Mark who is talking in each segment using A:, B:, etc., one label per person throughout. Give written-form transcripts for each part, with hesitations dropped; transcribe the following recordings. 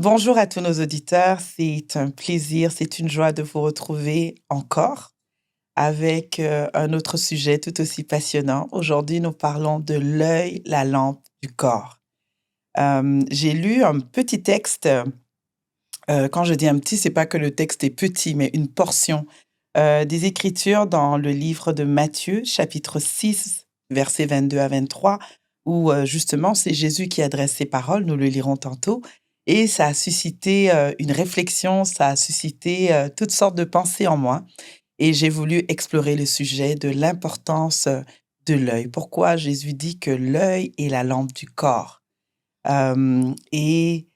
A: Bonjour à tous nos auditeurs, c'est un plaisir, c'est une joie de vous retrouver encore avec un autre sujet tout aussi passionnant. Aujourd'hui, nous parlons de l'œil, la lampe du corps. J'ai lu un petit texte, quand je dis un petit, c'est pas que le texte est petit, mais une portion des Écritures dans le livre de Matthieu, chapitre 6, versets 22 à 23, où justement c'est Jésus qui adresse ses paroles, nous le lirons tantôt, et ça a suscité une réflexion, ça a suscité toutes sortes de pensées en moi, et j'ai voulu explorer le sujet de l'importance de l'œil. Pourquoi Jésus dit que l'œil est la lampe du corps? Et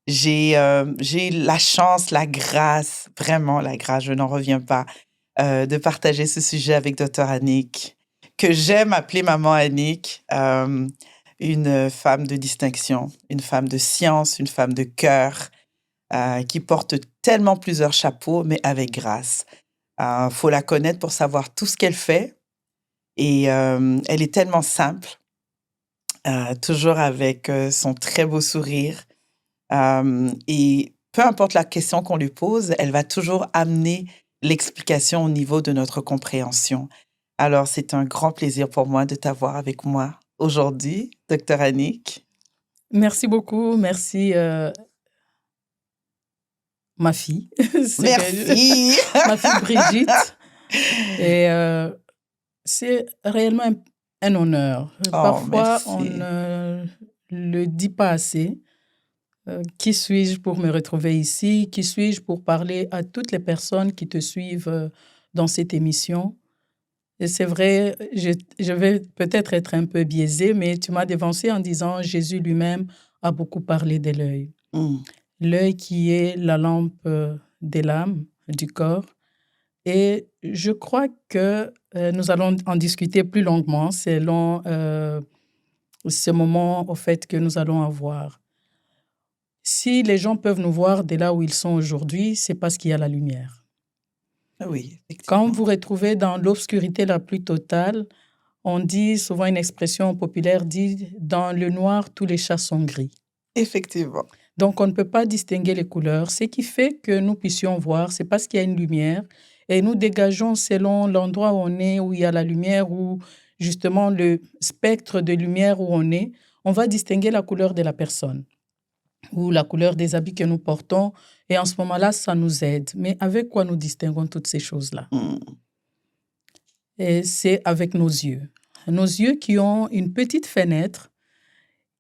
A: j'ai la chance, la grâce, vraiment la grâce, je n'en reviens pas, de partager ce sujet avec Docteur Annick, que j'aime appeler maman Annick, une femme de distinction, une femme de science, une femme de cœur, qui porte tellement plusieurs chapeaux, mais avec grâce. Faut la connaître pour savoir tout ce qu'elle fait et elle est tellement simple, toujours avec son très beau sourire. Et peu importe la question qu'on lui pose, elle va toujours amener l'explication au niveau de notre compréhension. Alors, c'est un grand plaisir pour moi de t'avoir avec moi aujourd'hui, Docteur Annick.
B: Merci beaucoup, merci ma fille,
A: Merci.
B: ma fille Brigitte. Et c'est réellement un honneur.
A: Oh,
B: Parfois, on
A: merci.
B: ne le dit pas assez. Qui suis-je pour me retrouver ici? Qui suis-je pour parler à toutes les personnes qui te suivent dans cette émission? Et c'est vrai, je vais peut-être être un peu biaisée, mais tu m'as devancé en disant Jésus lui-même a beaucoup parlé de l'œil.
A: Mm.
B: L'œil qui est la lampe de l'âme, du corps. Et je crois que nous allons en discuter plus longuement selon ce moment au fait que nous allons avoir. Si les gens peuvent nous voir de là où ils sont aujourd'hui, c'est parce qu'il y a la lumière.
A: Oui,
B: Quand
A: effectivement.
B: vous retrouvez dans l'obscurité la plus totale, on dit souvent une expression populaire dit « dans le noir, tous les chats sont gris ».
A: Effectivement.
B: Donc, on ne peut pas distinguer les couleurs. Ce qui fait que nous puissions voir, c'est parce qu'il y a une lumière et nous dégageons selon l'endroit où on est, où il y a la lumière, ou justement le spectre de lumière où on est, on va distinguer la couleur de la personne ou la couleur des habits que nous portons. Et en ce moment-là, ça nous aide. Mais avec quoi nous distinguons toutes ces choses-là?
A: Mm.
B: Et c'est avec nos yeux. Nos yeux qui ont une petite fenêtre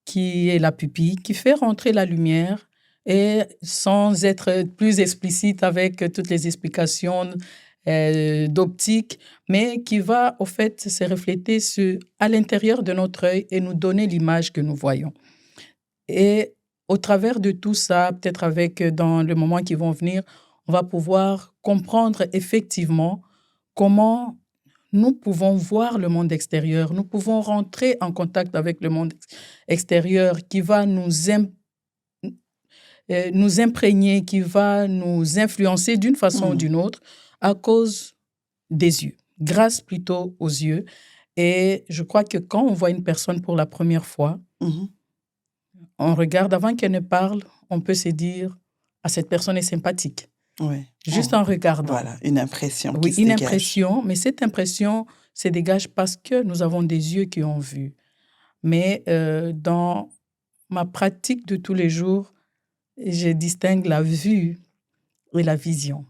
B: qui est la pupille, qui fait rentrer la lumière et sans être plus explicite avec toutes les explications d'optique, mais qui va au fait se refléter à l'intérieur de notre œil et nous donner l'image que nous voyons. Et au travers de tout ça, peut-être dans le moment qui vont venir, on va pouvoir comprendre effectivement comment nous pouvons voir le monde extérieur, nous pouvons rentrer en contact avec le monde extérieur qui va nous imprégner, qui va nous influencer d'une façon ou
A: Mm.
B: d'une autre à cause des yeux, grâce plutôt aux yeux. Et je crois que quand on voit une personne pour la première fois,
A: Mhm.
B: on regarde avant qu'elle ne parle, on peut se dire « ah, cette personne est sympathique ».
A: Oui.
B: Juste en regardant.
A: Voilà, une impression qui
B: Oui,
A: se
B: une
A: dégage.
B: impression, mais cette impression se dégage parce que nous avons des yeux qui ont vu. Mais dans ma pratique de tous les jours, je distingue la vue et la vision.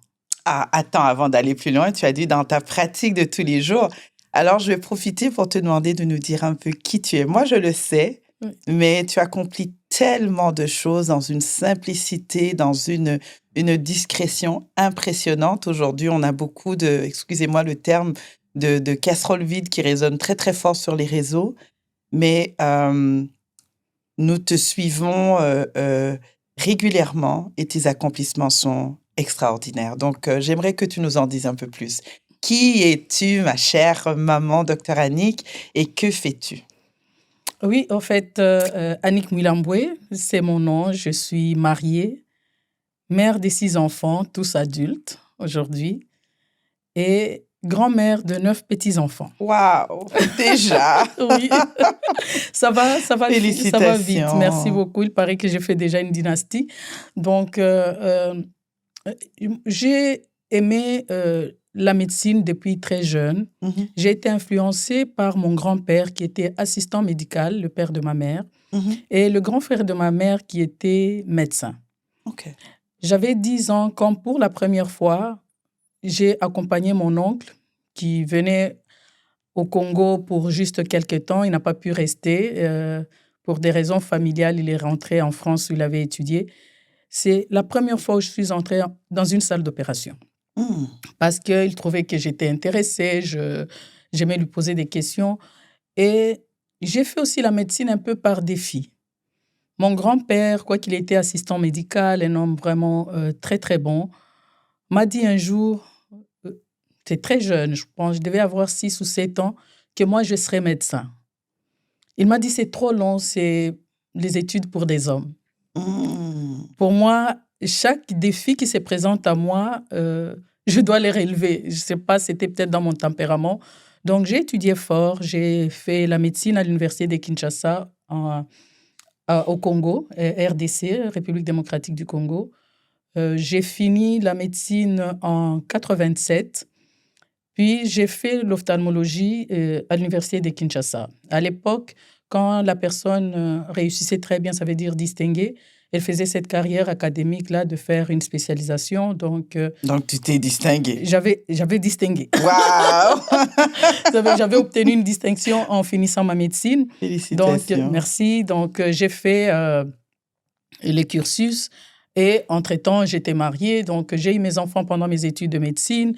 A: Ah, attends, avant d'aller plus loin, tu as dit dans ta pratique de tous les jours. Alors, je vais profiter pour te demander de nous dire un peu qui tu es. Moi, je le sais,
B: Oui.
A: mais tu accomplis tellement de choses dans une simplicité, dans une discrétion impressionnante. Aujourd'hui, on a beaucoup de, excusez-moi le terme, de casseroles vides qui résonnent très, très fort sur les réseaux. Mais nous te suivons régulièrement et tes accomplissements sont extraordinaires. Donc, j'aimerais que tu nous en dises un peu plus. Qui es-tu, ma chère maman, docteur Annick, et que fais-tu?
B: Oui, en fait, Annick Mwilambwe, c'est mon nom. Je suis mariée, mère de 6 enfants, tous adultes aujourd'hui. Et grand-mère de 9 petits-enfants.
A: Waouh, déjà.
B: Oui, ça va vite.
A: Félicitations.
B: Merci beaucoup. Il paraît que j'ai fait déjà une dynastie. Donc, j'ai aimé la médecine depuis très jeune.
A: Mhm,
B: J'ai été influencée par mon grand-père qui était assistant médical, le père de ma mère,
A: mhm.
B: et le grand frère de ma mère qui était médecin.
A: OK.
B: J'avais 10 ans quand, pour la première fois, j'ai accompagné mon oncle qui venait au Congo pour juste quelques temps. Il n'a pas pu rester. Pour des raisons familiales, il est rentré en France où il avait étudié. C'est la première fois où je suis entrée dans une salle d'opération
A: Mm.
B: parce qu'il trouvait que j'étais intéressée, j'aimais lui poser des questions. Et j'ai fait aussi la médecine un peu par défi. Mon grand-père, quoi qu'il était assistant médical, un homme vraiment très, très bon, m'a dit un jour, c'est très jeune, je pense, je devais avoir 6 ou 7 ans, que moi, je serais médecin. Il m'a dit, c'est trop long, c'est les études pour des hommes.
A: Mm.
B: Pour moi, chaque défi qui se présente à moi, je dois les relever. Je ne sais pas, c'était peut-être dans mon tempérament. Donc, j'ai étudié fort. J'ai fait la médecine à l'université de Kinshasa, au Congo, RDC, République démocratique du Congo. J'ai fini la médecine en 87. Puis, j'ai fait l'ophtalmologie à l'université de Kinshasa. À l'époque, quand la personne réussissait très bien, ça veut dire distinguée, elle faisait cette carrière académique-là de faire une spécialisation. Donc,
A: Donc, tu t'es distingué.
B: j'avais distingué.
A: Waouh!
B: J'avais obtenu une distinction en finissant ma médecine. Donc,
A: Félicitations.
B: merci. Donc, j'ai fait le cursus et, entre-temps, j'étais mariée. Donc, j'ai eu mes enfants pendant mes études de médecine.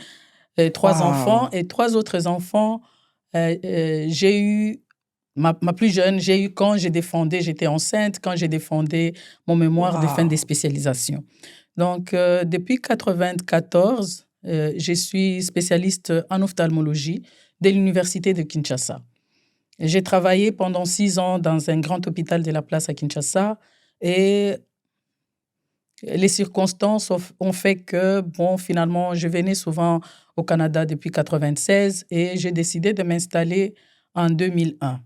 B: 3
A: Wow.
B: enfants et 3 autres enfants. J'ai eu ma plus jeune, j'ai eu quand j'étais enceinte, quand j'ai défendu mon mémoire de fin
A: Wow.
B: des spécialisations. Donc, depuis 1994, je suis spécialiste en ophtalmologie de l'université de Kinshasa. J'ai travaillé pendant 6 ans dans un grand hôpital de la place à Kinshasa et les circonstances ont fait que, bon, finalement, je venais souvent au Canada depuis 1996 et j'ai décidé de m'installer en 2001.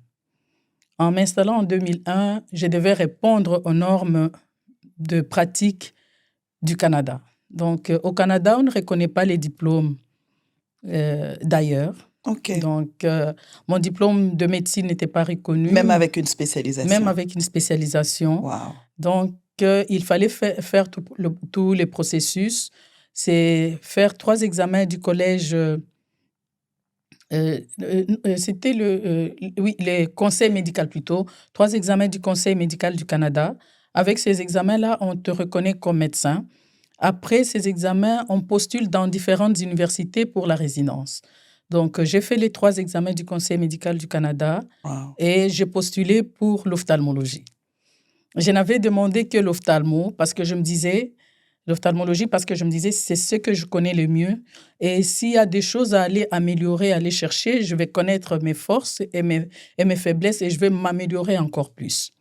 B: En m'installant en 2001, je devais répondre aux normes de pratique du Canada. Donc, au Canada, on ne reconnaît pas les diplômes d'ailleurs.
A: OK.
B: Donc, mon diplôme de médecine n'était pas reconnu.
A: Même avec une spécialisation.
B: Même avec une spécialisation.
A: Wow.
B: Donc, il fallait faire tous les processus. C'est faire 3 examens du collège. C'était le conseil médical plutôt. 3 examens du Conseil médical du Canada. Avec ces examens-là, on te reconnaît comme médecin. Après ces examens, on postule dans différentes universités pour la résidence. Donc, j'ai fait les 3 examens du Conseil médical du Canada et j'ai postulé pour l'ophtalmologie. Je n'avais demandé que l'ophtalmologie parce que je me disais, c'est ce que je connais le mieux. Et s'il y a des choses à aller améliorer, à aller chercher, je vais connaître mes forces et mes faiblesses et je vais m'améliorer encore plus.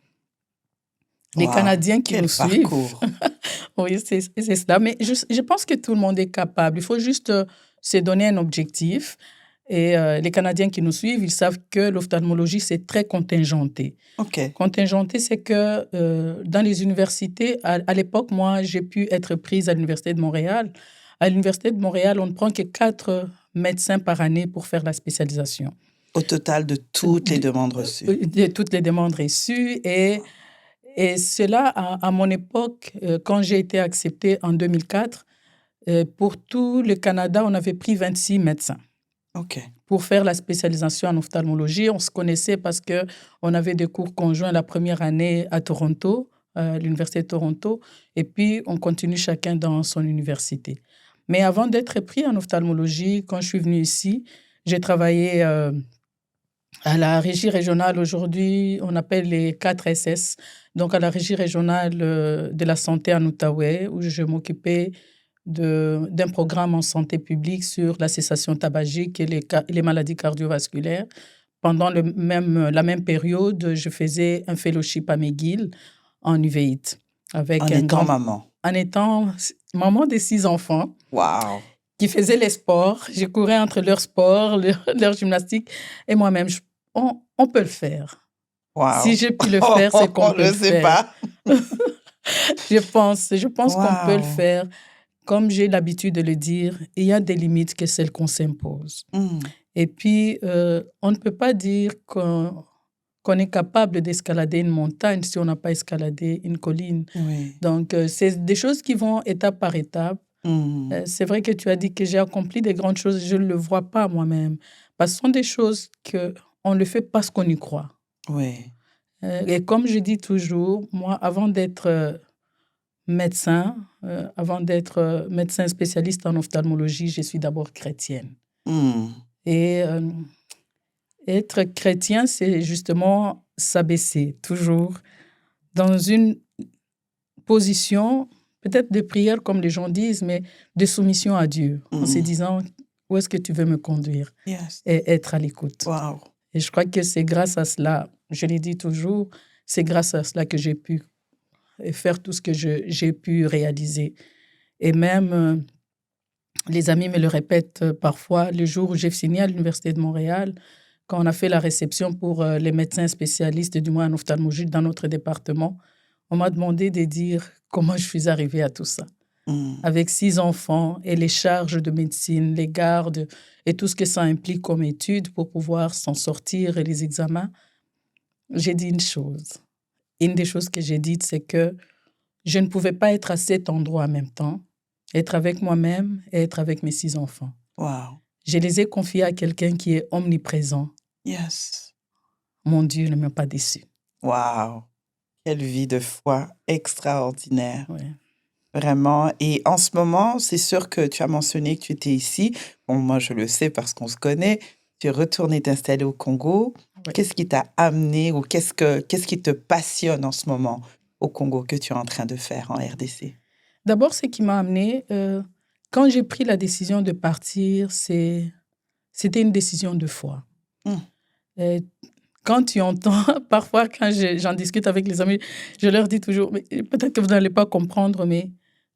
B: Les Canadiens qui nous suivent. Oui, c'est cela. Mais je pense que tout le monde est capable. Il faut juste se donner un objectif. Et les Canadiens qui nous suivent, ils savent que l'ophtalmologie, c'est très contingenté.
A: OK.
B: Contingenté, c'est que dans les universités, à l'époque, moi, j'ai pu être prise à l'Université de Montréal. À l'Université de Montréal, on ne prend que 4 médecins par année pour faire la spécialisation.
A: Au total de toutes les demandes reçues.
B: De toutes les demandes reçues. Et cela, à mon époque, quand j'ai été acceptée en 2004, pour tout le Canada, on avait pris 26 médecins.
A: OK.
B: Pour faire la spécialisation en ophtalmologie. On se connaissait parce qu'on avait des cours conjoints la première année à Toronto, à l'Université de Toronto, et puis on continue chacun dans son université. Mais avant d'être pris en ophtalmologie, quand je suis venue ici, j'ai travaillé à la régie régionale. Aujourd'hui, on appelle les 4 SS, donc à la régie régionale de la santé en Outaouais, où je m'occupais d'un programme en santé publique sur la cessation tabagique et les maladies cardiovasculaires. Pendant la même période, je faisais un fellowship à McGill en uvéite. En étant maman de 6 enfants.
A: Wow.
B: qui faisaient les sports. Je courais entre leurs sports, leur gymnastique et moi-même. On peut le faire. Si
A: Waouh!
B: j'ai pu le faire, c'est qu'on peut
A: Je
B: le
A: sais
B: faire.
A: pas.
B: Je pense qu'on peut le
A: Waouh!
B: faire. Comme j'ai l'habitude de le dire, il y a des limites que celles qu'on s'impose.
A: Mmh.
B: Et puis, on ne peut pas dire qu'on est capable d'escalader une montagne si on n'a pas escaladé une colline.
A: Oui.
B: Donc, c'est des choses qui vont étape par étape.
A: Mmh.
B: C'est vrai que tu as dit que j'ai accompli des grandes choses. Je ne le vois pas moi-même. Parce que ce sont des choses qu'on le fait parce qu'on y croit.
A: Oui.
B: Et comme je dis toujours, moi, avant d'être médecin, médecin spécialiste en ophtalmologie, je suis d'abord chrétienne.
A: Mmh.
B: Et être chrétien, c'est justement s'abaisser, toujours dans une position, peut-être de prière, comme les gens disent, mais de soumission à Dieu, en se disant, où est-ce que tu veux me conduire?
A: Yes.
B: Et être à l'écoute.
A: Waouh!
B: Et je crois que c'est grâce à cela, je l'ai dit toujours, c'est grâce à cela que j'ai pu faire tout ce que j'ai pu réaliser. Et même, les amis me le répètent parfois, le jour où j'ai signé à l'Université de Montréal, quand on a fait la réception pour les médecins spécialistes, du moins en ophtalmologie, dans notre département, on m'a demandé de dire comment je suis arrivée à tout ça.
A: Mmh.
B: Avec 6 enfants et les charges de médecine, les gardes et tout ce que ça implique comme études pour pouvoir s'en sortir et les examens, j'ai dit une chose. Une des choses que j'ai dites, c'est que je ne pouvais pas être à cet endroit en même temps, être avec moi-même et être avec mes 6 enfants.
A: Waouh!
B: Je les ai confiés à quelqu'un qui est omniprésent.
A: Yes.
B: Mon Dieu ne m'a pas déçu.
A: Waouh! Quelle vie de foi extraordinaire.
B: Ouais.
A: Vraiment. Et en ce moment, c'est sûr que tu as mentionné que tu étais ici. Bon, moi, je le sais parce qu'on se connaît. Tu es retourné t'installer au Congo.
B: Ouais.
A: Qu'est-ce qui t'a amené ou qu'est-ce qui te passionne en ce moment au Congo que tu es en train de faire en RDC?
B: D'abord, ce qui m'a amené, quand j'ai pris la décision de partir, c'était une décision de foi.
A: Mmh.
B: Quand tu entends, parfois quand j'en discute avec les amis, je leur dis toujours, mais peut-être que vous n'allez pas comprendre, mais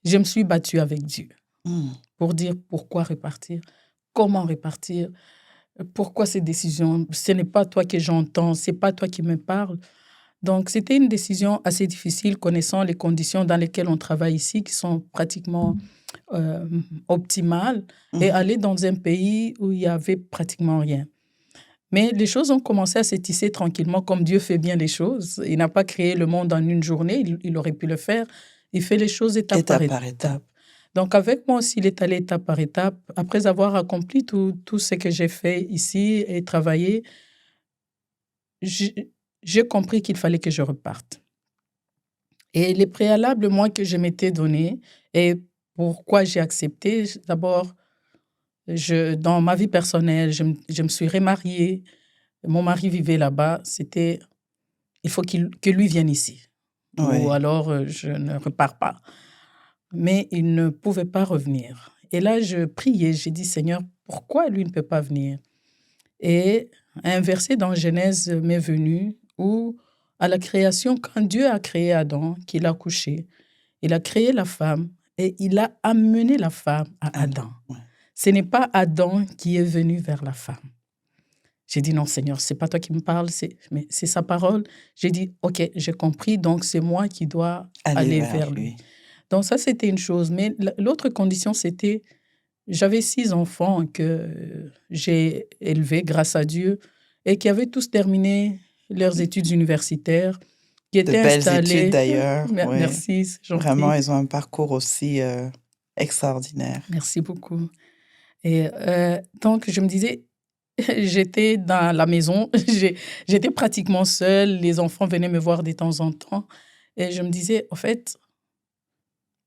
B: je me suis battue avec Dieu
A: Mmh.
B: pour dire pourquoi repartir, comment repartir, pourquoi ces décisions. Ce n'est pas toi que j'entends, c'est pas toi qui me parles. Donc, c'était une décision assez difficile, connaissant les conditions dans lesquelles on travaille ici, qui sont pratiquement optimales, et
A: Mmh.
B: aller dans un pays où il y avait pratiquement rien. Mais les choses ont commencé à se tisser tranquillement, comme Dieu fait bien les choses. Il n'a pas créé le monde en une journée, il aurait pu le faire. Il fait les choses étape par étape. Donc, avec moi aussi, il est allé étape par étape. Après avoir accompli tout ce que j'ai fait ici et travaillé, j'ai compris qu'il fallait que je reparte. Et les préalables, moi, que je m'étais donné et pourquoi j'ai accepté, d'abord, dans ma vie personnelle, je me suis remariée. Mon mari vivait là-bas. C'était, il faut que lui vienne ici. Ou
A: Oui.
B: alors, je ne repars pas. Mais il ne pouvait pas revenir. Et là, je priais, j'ai dit, Seigneur, pourquoi lui ne peut pas venir? Et un verset dans Genèse m'est venu où, à la création, quand Dieu a créé Adam, qu'il a couché, il a créé la femme et il a amené la femme à Adam.
A: Ouais.
B: Ce n'est pas Adam qui est venu vers la femme. J'ai dit, non, Seigneur, c'est pas toi qui me parles, mais c'est sa parole. J'ai dit, OK, j'ai compris, donc c'est moi qui dois aller vers lui. Donc ça, c'était une chose. Mais l'autre condition, c'était, j'avais 6 enfants que j'ai élevés grâce à Dieu et qui avaient tous terminé leurs études universitaires, qui étaient
A: De belles
B: installés.
A: études d'ailleurs. Oui.
B: Merci, c'est gentil.
A: Vraiment, ils ont un parcours aussi extraordinaire.
B: Merci beaucoup. Et donc, je me disais, j'étais dans la maison, j'étais pratiquement seule, les enfants venaient me voir de temps en temps. Et je me disais, en fait,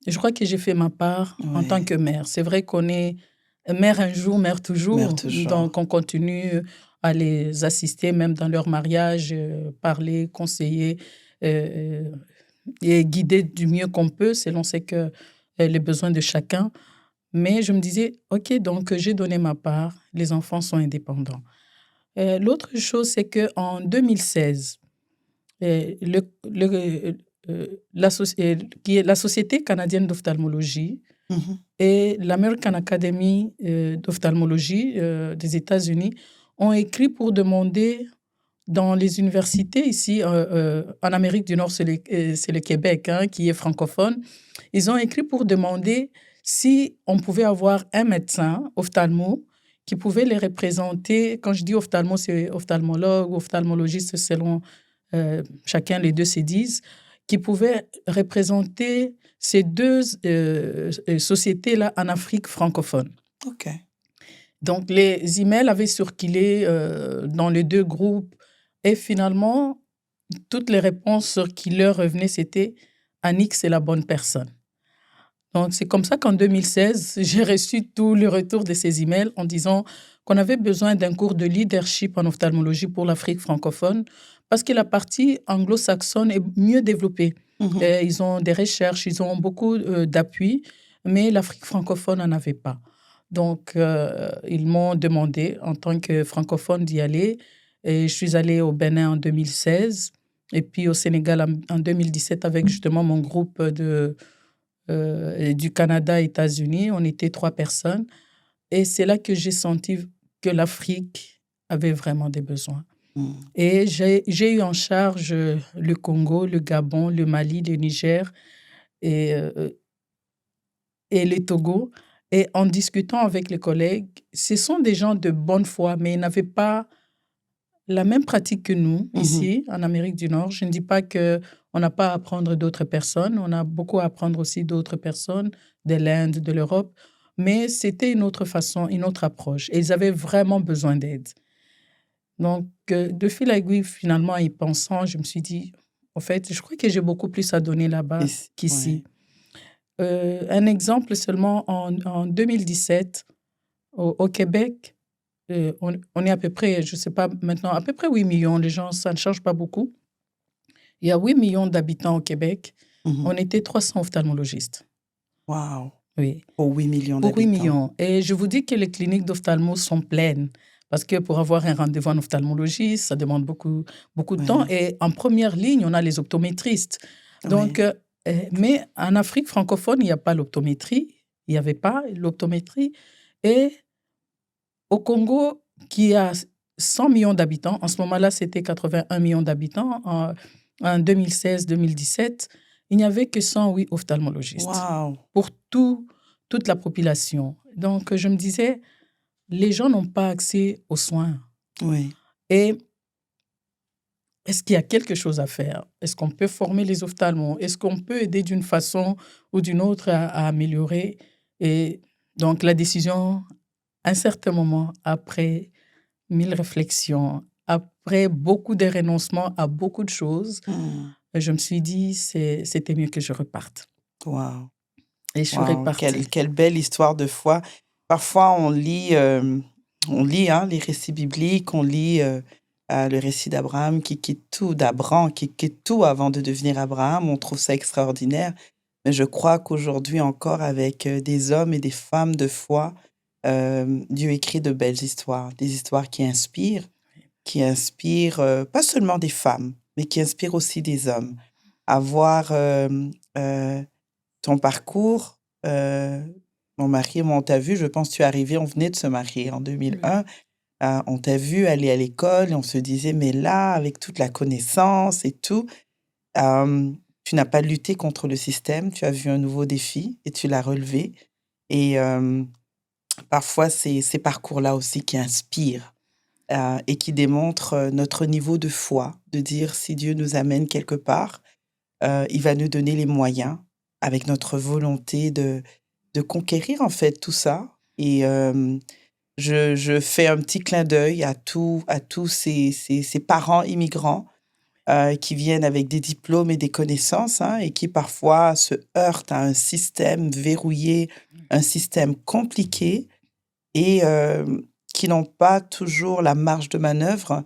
B: je crois que j'ai fait ma part en tant que mère. C'est vrai qu'on est mère un jour, mère toujours.
A: Mère toujours.
B: Donc, on continue à les assister, même dans leur mariage, parler, conseiller et guider du mieux qu'on peut, selon les besoins de chacun. Mais je me disais, OK, donc j'ai donné ma part, les enfants sont indépendants. L'autre chose, c'est qu'en 2016, la Société canadienne d'ophtalmologie
A: Mhm.
B: et l'American Academy d'ophtalmologie des États-Unis ont écrit pour demander dans les universités ici en Amérique du Nord, c'est le Québec hein, qui est francophone. Ils ont écrit pour demander si on pouvait avoir un médecin ophtalmo qui pouvait les représenter. Quand je dis ophtalmo, c'est ophtalmologue, ophtalmologiste, selon chacun les deux se disent, qui pouvait représenter ces deux sociétés-là en Afrique francophone.
A: OK.
B: Donc, les emails avaient circulé dans les deux groupes et finalement, toutes les réponses qui leur revenaient, c'était « Annick, c'est la bonne personne ». Donc, c'est comme ça qu'en 2016, j'ai reçu tout le retour de ces emails en disant qu'on avait besoin d'un cours de leadership en ophtalmologie pour l'Afrique francophone parce que la partie anglo-saxonne est mieux développée.
A: Mhm.
B: Ils ont des recherches, ils ont beaucoup d'appui, mais l'Afrique francophone n'en avait pas. Donc, ils m'ont demandé, en tant que francophone, d'y aller. Et je suis allée au Bénin en 2016 et puis au Sénégal en 2017 avec justement mon groupe du Canada, États-Unis. On était 3 personnes. Et c'est là que j'ai senti que l'Afrique avait vraiment des besoins.
A: Mm.
B: Et j'ai eu en charge le Congo, le Gabon, le Mali, le Niger et le Togo. Et en discutant avec les collègues, ce sont des gens de bonne foi, mais ils n'avaient pas la même pratique que nous,
A: Mhm.
B: ici, en Amérique du Nord. Je ne dis pas qu'on n'a pas à apprendre d'autres personnes. On a beaucoup à apprendre aussi d'autres personnes, de l'Inde, de l'Europe. Mais c'était une autre façon, une autre approche. Et ils avaient vraiment besoin d'aide. Donc, de fil à aiguille, finalement, y pensant, je me suis dit, en fait, je crois que j'ai beaucoup plus à donner là-bas qu'ici.
A: Ouais.
B: Un exemple seulement, en 2017, au Québec, on est à peu près, je ne sais pas maintenant, à peu près 8 millions de gens, ça ne change pas beaucoup. Il y a 8 millions d'habitants au Québec.
A: Mhm.
B: On était 300 ophtalmologistes.
A: Wow.
B: Oui.
A: Pour 8 millions
B: Pour 8
A: d'habitants.
B: millions. Et je vous dis que les cliniques d'ophtalmo sont pleines. Parce que pour avoir un rendez-vous en ophtalmologie, ça demande beaucoup, beaucoup de temps. Et en première ligne, on a les optométristes. Donc, mais en Afrique francophone, il n'y a pas l'optométrie. Il n'y avait pas l'optométrie. Et au Congo, qui a 100 millions d'habitants, en ce moment-là, c'était 81 millions d'habitants, en 2016-2017, il n'y avait que 108 ophtalmologistes.
A: Wow.
B: Pour toute la population. Donc, je me disais, les gens n'ont pas accès aux soins.
A: Oui.
B: Et est-ce qu'il y a quelque chose à faire? Est-ce qu'on peut former les ophtalmos? Est-ce qu'on peut aider d'une façon ou d'une autre à améliorer? Et donc, la décision, à un certain moment, après 1000 réflexions, après beaucoup de renoncements à beaucoup de choses, je me suis dit, c'était mieux que je reparte.
A: Wow.
B: Et je suis repartie.
A: Quelle belle histoire de foi. Parfois, on lit les récits bibliques, on lit le récit d'Abraham qui quitte tout, d'Abraham qui quitte tout avant de devenir Abraham. On trouve ça extraordinaire. Mais je crois qu'aujourd'hui encore, avec des hommes et des femmes de foi, Dieu écrit de belles histoires, des histoires qui inspirent pas seulement des femmes, mais qui inspirent aussi des hommes. À voir ton parcours, mon mari et moi, on t'a vu, je pense que tu es arrivé, on venait de se marier en 2001. On t'a vu aller à l'école et on se disait, mais là, avec toute la connaissance et tout, tu n'as pas lutté contre le système, tu as vu un nouveau défi et tu l'as relevé. Et parfois, c'est ces parcours-là aussi qui inspirent et qui démontrent notre niveau de foi, de dire si Dieu nous amène quelque part, il va nous donner les moyens avec notre volonté de conquérir en fait tout ça. Et je fais un petit clin d'œil à tous ces parents immigrants qui viennent avec des diplômes et des connaissances hein, et qui parfois se heurtent à un système verrouillé, un système compliqué et qui n'ont pas toujours la marge de manœuvre,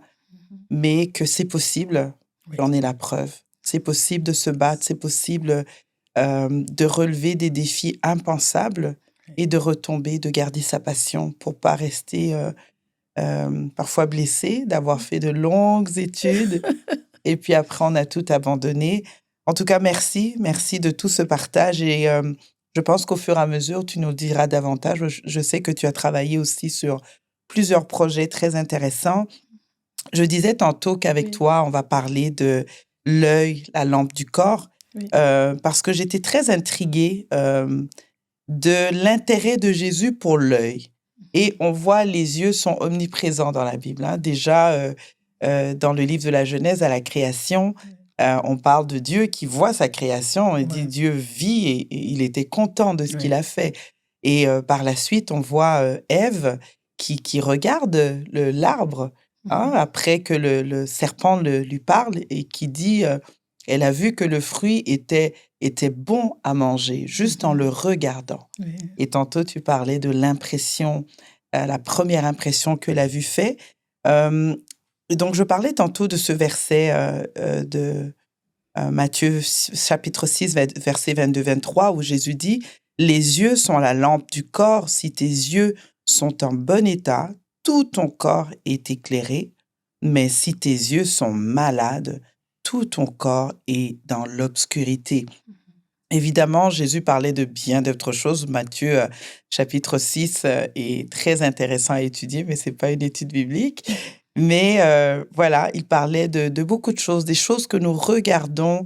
A: mais que c'est possible.
B: Oui.
A: J'en ai la preuve. C'est possible de se battre, c'est possible de relever des défis impensables et de retomber, de garder sa passion pour pas rester parfois blessé, d'avoir fait de longues études et puis après on a tout abandonné. En tout cas, merci de tout ce partage et Je pense qu'au fur et à mesure, tu nous diras davantage. Je sais que tu as travaillé aussi sur plusieurs projets très intéressants. Je disais tantôt qu'avec
B: Oui,
A: toi, on va parler de l'œil, la lampe du corps,
B: oui,
A: parce que j'étais très intriguée de l'intérêt de Jésus pour l'œil. Et on voit les yeux sont omniprésents dans la Bible, hein. Déjà, dans le livre de la Genèse à la création,
B: oui.
A: on parle de Dieu qui voit sa création. Il dit
B: Ouais,
A: Dieu vit et il était content de ce qu'il
B: ouais.
A: a fait. Et par la suite, on voit Ève qui regarde l'arbre, hein,
B: Mhm.
A: après que le serpent lui parle et qui dit, elle a vu que le fruit était bon à manger juste en le
B: Mhm.
A: regardant.
B: Oui.
A: Et tantôt, tu parlais de l'impression, la première impression que la vue fait. Hem, donc je parlais tantôt de ce verset, de, Matthieu chapitre 6 verset 22-23 où Jésus dit: «Les yeux sont la lampe du corps. Si tes yeux sont en bon état, tout ton corps est éclairé. Mais si tes yeux sont malades, tout ton corps est dans l'obscurité». Évidemment, Jésus parlait de bien d'autres choses. Matthieu, chapitre 6 est très intéressant à étudier, mais c'est pas une étude biblique. Mais voilà, il parlait de beaucoup de choses, des choses que nous regardons,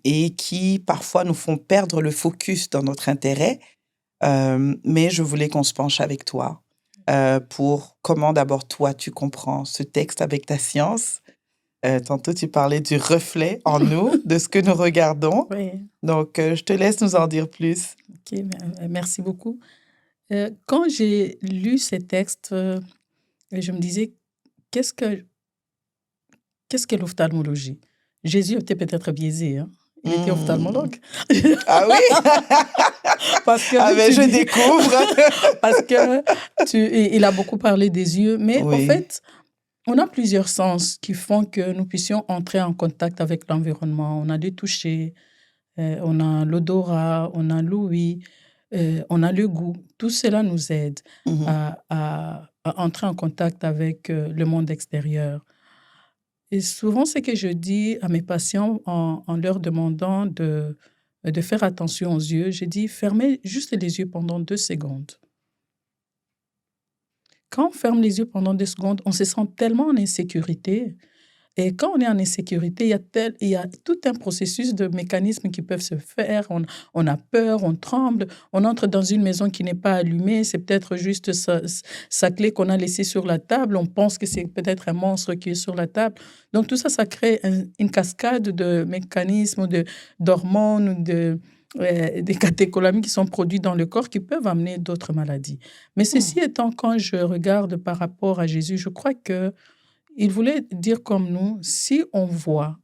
A: et qui parfois nous font perdre le focus dans notre intérêt. Mais je voulais qu'on se penche avec toi, pour comment d'abord toi tu comprends ce texte avec ta science. Tantôt tu parlais du reflet en nous, de ce que nous regardons.
B: Oui,
A: Donc, je te laisse nous en dire plus.
B: ok, merci beaucoup. Quand j'ai lu ces textes, je me disais, qu'est-ce que, qu'est-ce qu'est l'ophtalmologie? Jésus était peut-être biaisé, hein? Il était
A: Mmh.
B: ophtalmologue.
A: Ah oui?
B: Parce
A: Ah
B: que
A: ben,
B: tu
A: je
B: dis,
A: découvre.
B: parce que il a beaucoup parlé des yeux, mais en
A: Oui.
B: fait, on a plusieurs sens qui font que nous puissions entrer en contact avec l'environnement. On a des toucher, on a l'odorat, on a l'ouïe, on a le goût. Tout cela nous aide
A: Mmh.
B: à entrer en contact avec le monde extérieur. Et souvent, ce que je dis à mes patients en leur demandant de faire attention aux yeux, je dis fermez juste les yeux pendant 2 secondes. Quand on ferme les yeux pendant 2 secondes, on se sent tellement en insécurité. Et quand on est en insécurité, il y a tout un processus de mécanismes qui peuvent se faire. On a peur, on tremble, on entre dans une maison qui n'est pas allumée, c'est peut-être juste sa clé qu'on a laissée sur la table, on pense que c'est peut-être un monstre qui est sur la table. Donc tout ça, ça crée une cascade de mécanismes, d'hormones, des catécholamines qui sont produits dans le corps qui peuvent amener d'autres maladies. Mais ceci
A: Mmh.
B: étant, quand je regarde par rapport à Jésus, je crois que il voulait dire comme nous, si on voit,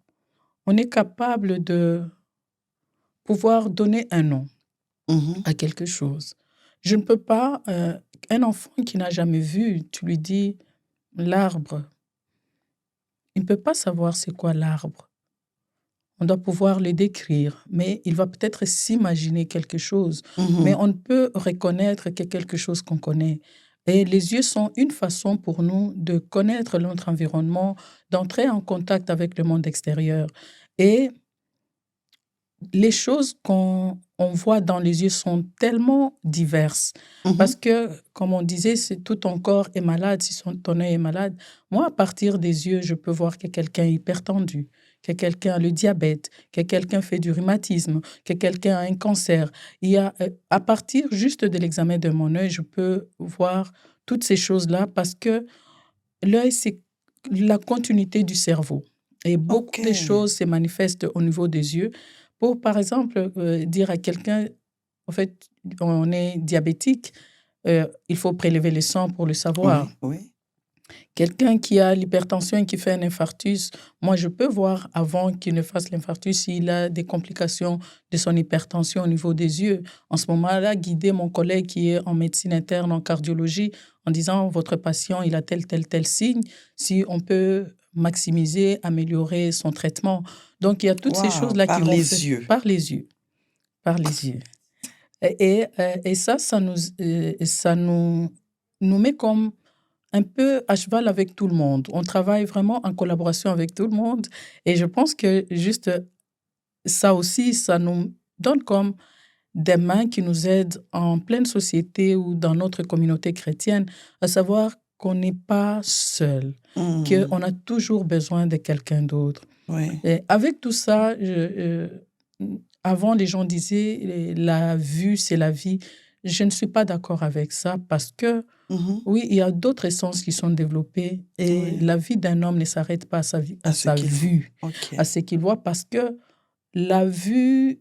B: on est capable de pouvoir donner un nom
A: Mmh.
B: à quelque chose. Je ne peux pas, un enfant qui n'a jamais vu, tu lui dis l'arbre, il ne peut pas savoir c'est quoi l'arbre. On doit pouvoir le décrire, mais il va peut-être s'imaginer quelque chose, mais
A: Mmh.
B: on ne peut reconnaître que quelque chose qu'on connaît. Et les yeux sont une façon pour nous de connaître notre environnement, d'entrer en contact avec le monde extérieur. Et les choses qu'on voit dans les yeux sont tellement diverses. Parce
A: Mmh.
B: que, comme on disait, c'est tout ton corps est malade, si ton œil est malade. Moi, à partir des yeux, je peux voir que quelqu'un est hypertendu, que quelqu'un a le diabète, que quelqu'un fait du rhumatisme, que quelqu'un a un cancer. Il y a, à partir juste de l'examen de mon œil, je peux voir toutes ces choses-là parce que l'œil, c'est la continuité du cerveau. Et beaucoup de
A: OK.
B: choses se manifestent au niveau des yeux. Pour, par exemple, dire à quelqu'un, en fait, on est diabétique, il faut prélever le sang pour le savoir.
A: Oui, oui.
B: Quelqu'un qui a l'hypertension et qui fait un infarctus, moi, je peux voir avant qu'il ne fasse l'infarctus s'il a des complications de son hypertension au niveau des yeux. En ce moment-là, guider mon collègue qui est en médecine interne, en cardiologie, en disant, votre patient, il a tel signe, si on peut maximiser, améliorer son traitement. Donc, il y a toutes ces
A: Waouh!
B: choses-là qui
A: Par
B: vont faire
A: les yeux.
B: par les yeux, par les yeux. Et ça, ça nous met comme un peu à cheval avec tout le monde. On travaille vraiment en collaboration avec tout le monde et je pense que juste ça aussi, ça nous donne comme des mains qui nous aident en pleine société ou dans notre communauté chrétienne, à savoir qu'on n'est pas seul, qu'on a toujours besoin de quelqu'un d'autre.
A: Oui.
B: Et avec tout ça, avant, les gens disaient la vue, c'est la vie. Je ne suis pas d'accord avec ça parce que, oui, il y a d'autres sens qui sont développés et
A: Oui.
B: la vie d'un homme ne s'arrête pas à sa vue,
A: OK.
B: à ce qu'il voit, parce que la vue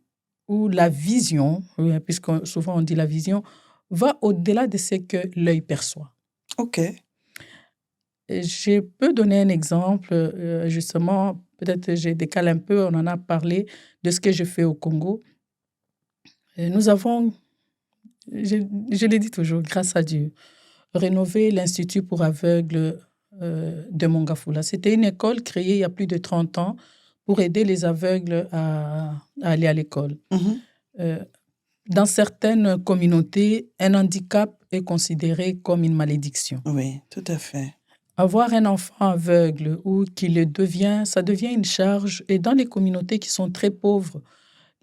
B: ou la vision, puisque souvent on dit la vision, va au-delà de ce que l'œil perçoit.
A: OK.
B: Je peux donner un exemple, justement, peut-être je décale un peu, on en a parlé de ce que je fais au Congo. Et nous avons, je le dis toujours, grâce à Dieu, rénové l'Institut pour aveugles de Mongafula. C'était une école créée il y a plus de 30 ans pour aider les aveugles à aller à l'école. Dans certaines communautés, un handicap est considéré comme une malédiction.
A: Oui, tout à fait.
B: Avoir un enfant aveugle ou qui le devient, ça devient une charge. Et dans les communautés qui sont très pauvres,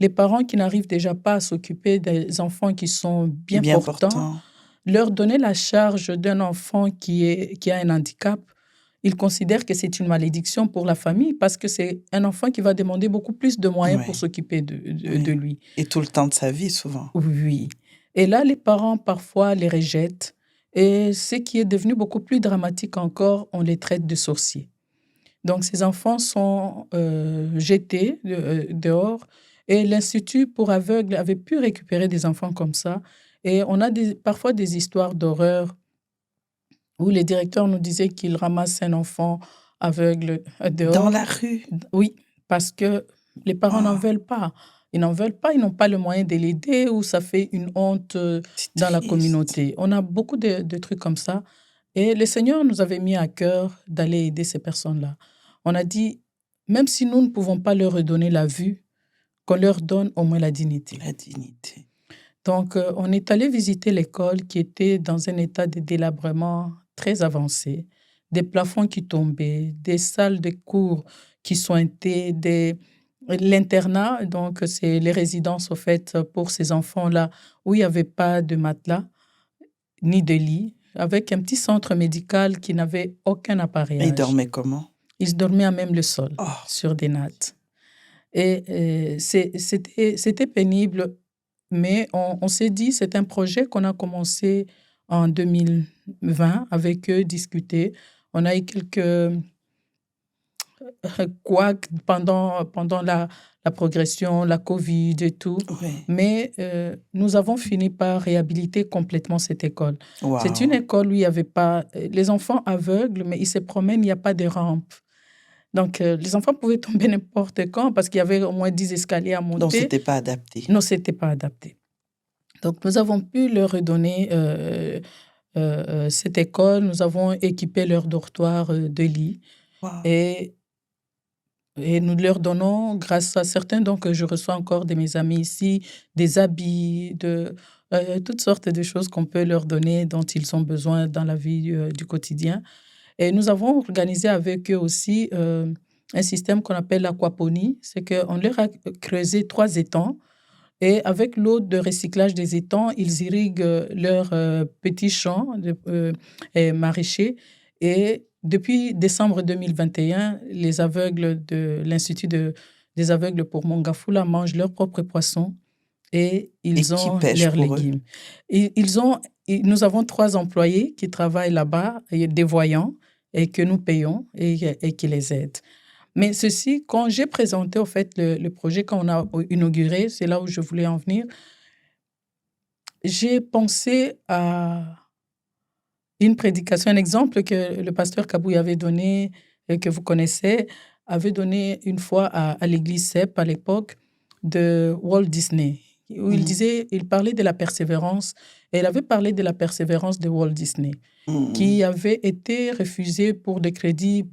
B: les parents qui n'arrivent déjà pas à s'occuper des enfants qui sont bien portants, leur donner la charge d'un enfant qui a un handicap, ils considèrent que c'est une malédiction pour la famille parce que c'est un enfant qui va demander beaucoup plus de moyens pour s'occuper de lui.
A: Et tout le temps de sa vie, souvent.
B: Oui. Et là, les parents, parfois, les rejettent. Et ce qui est devenu beaucoup plus dramatique encore, on les traite de sorciers. Donc, ces enfants sont jetés dehors. Et l'Institut pour aveugles avait pu récupérer des enfants comme ça. Et on a parfois des histoires d'horreur où les directeurs nous disaient qu'ils ramassent un enfant aveugle dehors.
A: Dans la rue?
B: Oui, parce que les parents n'en veulent pas. Ils n'en veulent pas, ils n'ont pas le moyen de l'aider ou ça fait une honte dans la communauté. On a beaucoup de trucs comme ça. Et le Seigneur nous avait mis à cœur d'aller aider ces personnes-là. On a dit, même si nous ne pouvons pas leur redonner la vue, qu'on leur donne au moins la dignité.
A: La dignité.
B: Donc, on est allé visiter l'école qui était dans un état de délabrement très avancé. Des plafonds qui tombaient, des salles de cours qui sointaient, l'internat, donc c'est les résidences au fait pour ces enfants-là où il n'y avait pas de matelas ni de lit, avec un petit centre médical qui n'avait aucun appareillage.
A: Et ils dormaient comment?
B: Ils dormaient à même le sol, sur des nattes. Et c'était pénible, mais on s'est dit, c'est un projet qu'on a commencé en 2020 avec eux, discuter. On a eu quelques couacs pendant la progression, la Covid et tout.
A: Oui.
B: Mais nous avons fini par réhabiliter complètement cette école.
A: Wow.
B: C'est une école où il n'y avait pas... Les enfants aveugles, mais ils se promènent, il n'y a pas de rampe. Donc, les enfants pouvaient tomber n'importe quand parce qu'il y avait au moins 10 escaliers à monter.
A: Donc, ce n'était pas adapté.
B: Non, ce n'était pas adapté. Donc, nous avons pu leur redonner cette école. Nous avons équipé leur dortoir de lit.
A: Wow.
B: Et nous leur donnons, grâce à certains, donc je reçois encore de mes amis ici, des habits, toutes sortes de choses qu'on peut leur donner, dont ils ont besoin dans la vie du quotidien. Et nous avons organisé avec eux aussi un système qu'on appelle l'aquaponie. C'est qu'on leur a creusé 3 étangs et avec l'eau de recyclage des étangs, ils irriguent leurs petits champs maraîchers. Et depuis décembre 2021, les aveugles de l'Institut des aveugles pour Mongafula mangent leurs propres poissons et ils ont leurs légumes. Nous avons 3 employés qui travaillent là-bas, des voyants, et que nous payons et qui les aident. Mais ceci, quand j'ai présenté au fait le projet, quand on a inauguré, c'est là où je voulais en venir, j'ai pensé à une prédication, un exemple que le pasteur Kabouy avait donné, que vous connaissez, avait donné une fois à l'église CEP à l'époque de Walt Disney, où il parlait de la persévérance, et il avait parlé de la persévérance de Walt Disney, qui avait été refusé pour des crédits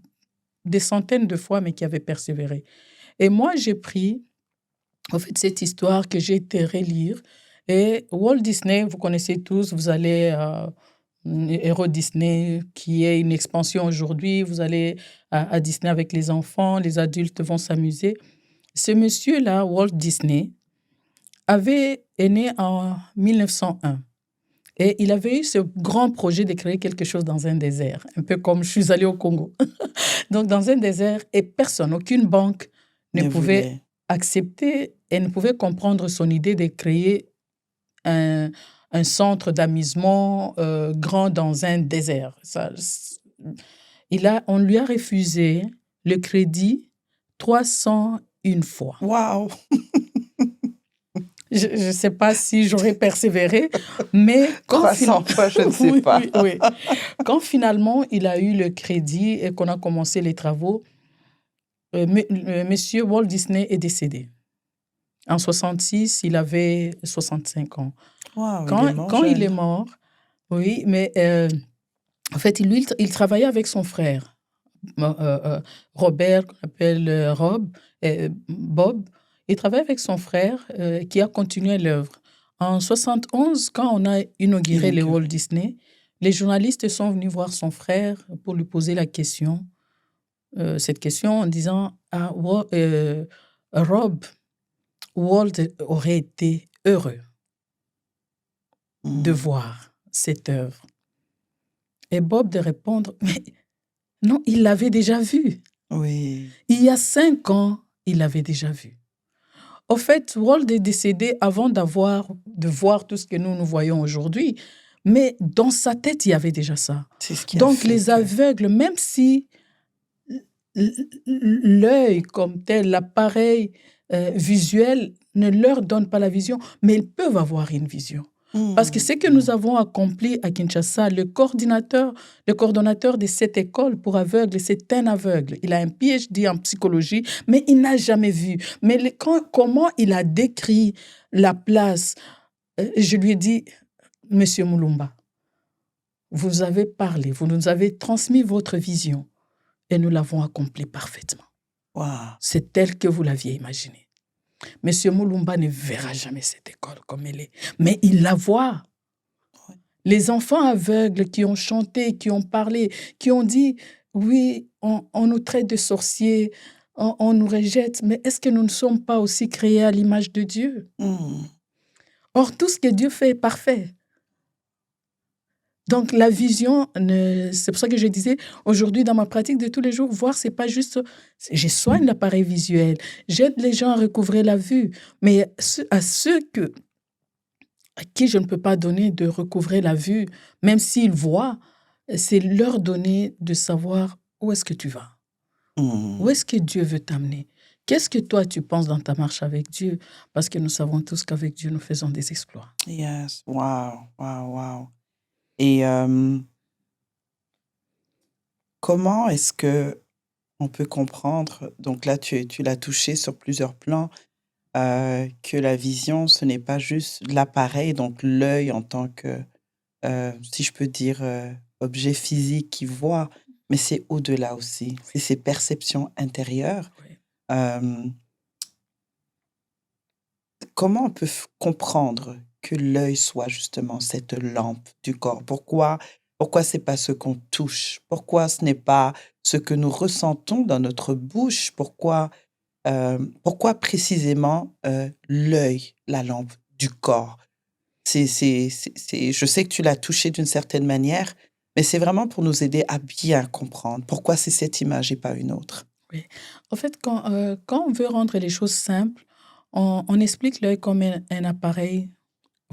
B: des centaines de fois, mais qui avait persévéré. Et moi, j'ai pris, en fait, cette histoire que j'ai été relire, et Walt Disney, vous connaissez tous, vous allez à Euro Disney, qui est une expansion aujourd'hui, vous allez à Disney avec les enfants, les adultes vont s'amuser. Ce monsieur-là, Walt Disney, avait est né en 1901. Et il avait eu ce grand projet de créer quelque chose dans un désert, un peu comme je suis allée au Congo. Donc, dans un désert, et personne, aucune banque ne
A: Ne
B: pouvait
A: voulait.
B: accepter et ne pouvait comprendre son idée de créer un centre d'amusement grand dans un désert. On lui a refusé le crédit 301 fois.
A: Waouh!
B: Je ne sais pas si j'aurais persévéré, mais quand
A: 300 fois, je ne sais
B: oui,
A: pas.
B: oui, oui. Quand finalement il a eu le crédit et qu'on a commencé les travaux, Monsieur Walt Disney est décédé. En 66, il avait 65 ans.
A: Waouh, il est mort
B: Quand il est
A: jeune.
B: mort, oui, mais en fait, lui, il travaillait avec son frère, Robert, qu'on appelle Bob. Il travaillait avec son frère qui a continué l'œuvre. En 71, quand on a inauguré le Walt Disney, les journalistes sont venus voir son frère pour lui poser cette question en disant Rob, Walt aurait été heureux de voir cette œuvre. Et Bob de répondre, mais non, il l'avait déjà vu.
A: Oui.
B: Il y a 5 ans, il l'avait déjà vu. Au fait, Walt est décédé avant de voir tout ce que nous voyons aujourd'hui. Mais dans sa tête, il y avait déjà ça.
A: C'est ce qui
B: Donc,
A: a fait
B: les aveugles, même si l'œil comme tel, l'appareil visuel ne leur donne pas la vision, mais ils peuvent avoir une vision. Parce que ce que nous avons accompli à Kinshasa, le coordonnateur de cette école pour aveugles, c'est un aveugle. Il a un PhD en psychologie, mais il n'a jamais vu. Mais comment il a décrit la place, je lui ai dit, Monsieur Mulumba, vous avez parlé, vous nous avez transmis votre vision et nous l'avons accomplie parfaitement.
A: Wow.
B: C'est tel que vous l'aviez imaginé. Monsieur Mulumba ne verra jamais cette école comme elle est, mais il la voit. Ouais. Les enfants aveugles qui ont chanté, qui ont parlé, qui ont dit, oui, on nous traite de sorciers, on nous rejette, mais est-ce que nous ne sommes pas aussi créés à l'image de Dieu? Or, tout ce que Dieu fait est parfait. Donc, la vision, c'est pour ça que je disais, aujourd'hui, dans ma pratique de tous les jours, voir, c'est pas juste, je soigne l'appareil visuel, j'aide les gens à recouvrer la vue, mais à ceux à qui je ne peux pas donner de recouvrer la vue, même s'ils voient, c'est leur donner de savoir où est-ce que tu vas, où est-ce que Dieu veut t'amener. Qu'est-ce que toi, tu penses dans ta marche avec Dieu? Parce que nous savons tous qu'avec Dieu, nous faisons des exploits.
A: Yes, wow, wow, wow. Et comment est-ce que on peut comprendre, donc là tu l'as touché sur plusieurs plans, que la vision, ce n'est pas juste l'appareil, donc l'œil en tant que, si je peux dire, objet physique qui voit, mais c'est au-delà aussi, c'est ses perceptions intérieures.
B: Oui.
A: Comment on peut comprendre que l'œil soit justement cette lampe du corps? Pourquoi c'est pas ce qu'on touche? Pourquoi ce n'est pas ce que nous ressentons dans notre bouche? Pourquoi précisément l'œil, la lampe du corps? Je sais que tu l'as touché d'une certaine manière, mais c'est vraiment pour nous aider à bien comprendre. Pourquoi c'est cette image et pas une autre?
B: Oui. En fait, quand on veut rendre les choses simples, on explique l'œil comme un appareil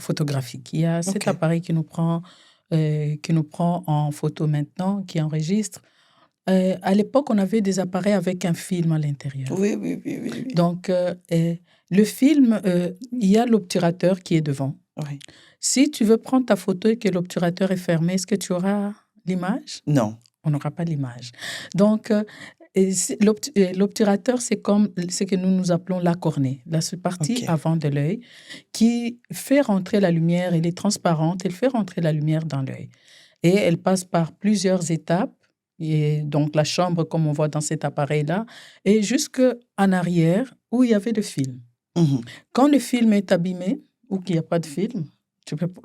B: photographique. Il y a cet appareil qui nous prend en photo maintenant, qui enregistre. À l'époque, on avait des appareils avec un film à l'intérieur.
A: Oui.
B: Donc, le film, il y a l'obturateur qui est devant.
A: Oui.
B: Si tu veux prendre ta photo et que l'obturateur est fermé, est-ce que tu auras l'image?
A: Non.
B: On n'aura pas l'image. Donc, l'obturateur, c'est comme ce que nous appelons la cornée, la partie avant de l'œil, qui fait rentrer la lumière. Elle est transparente, elle fait rentrer la lumière dans l'œil. Et elle passe par plusieurs étapes, et donc la chambre, comme on voit dans cet appareil-là, et jusqu'en arrière, où il y avait le film. Quand le film est abîmé, ou qu'il n'y a pas de film,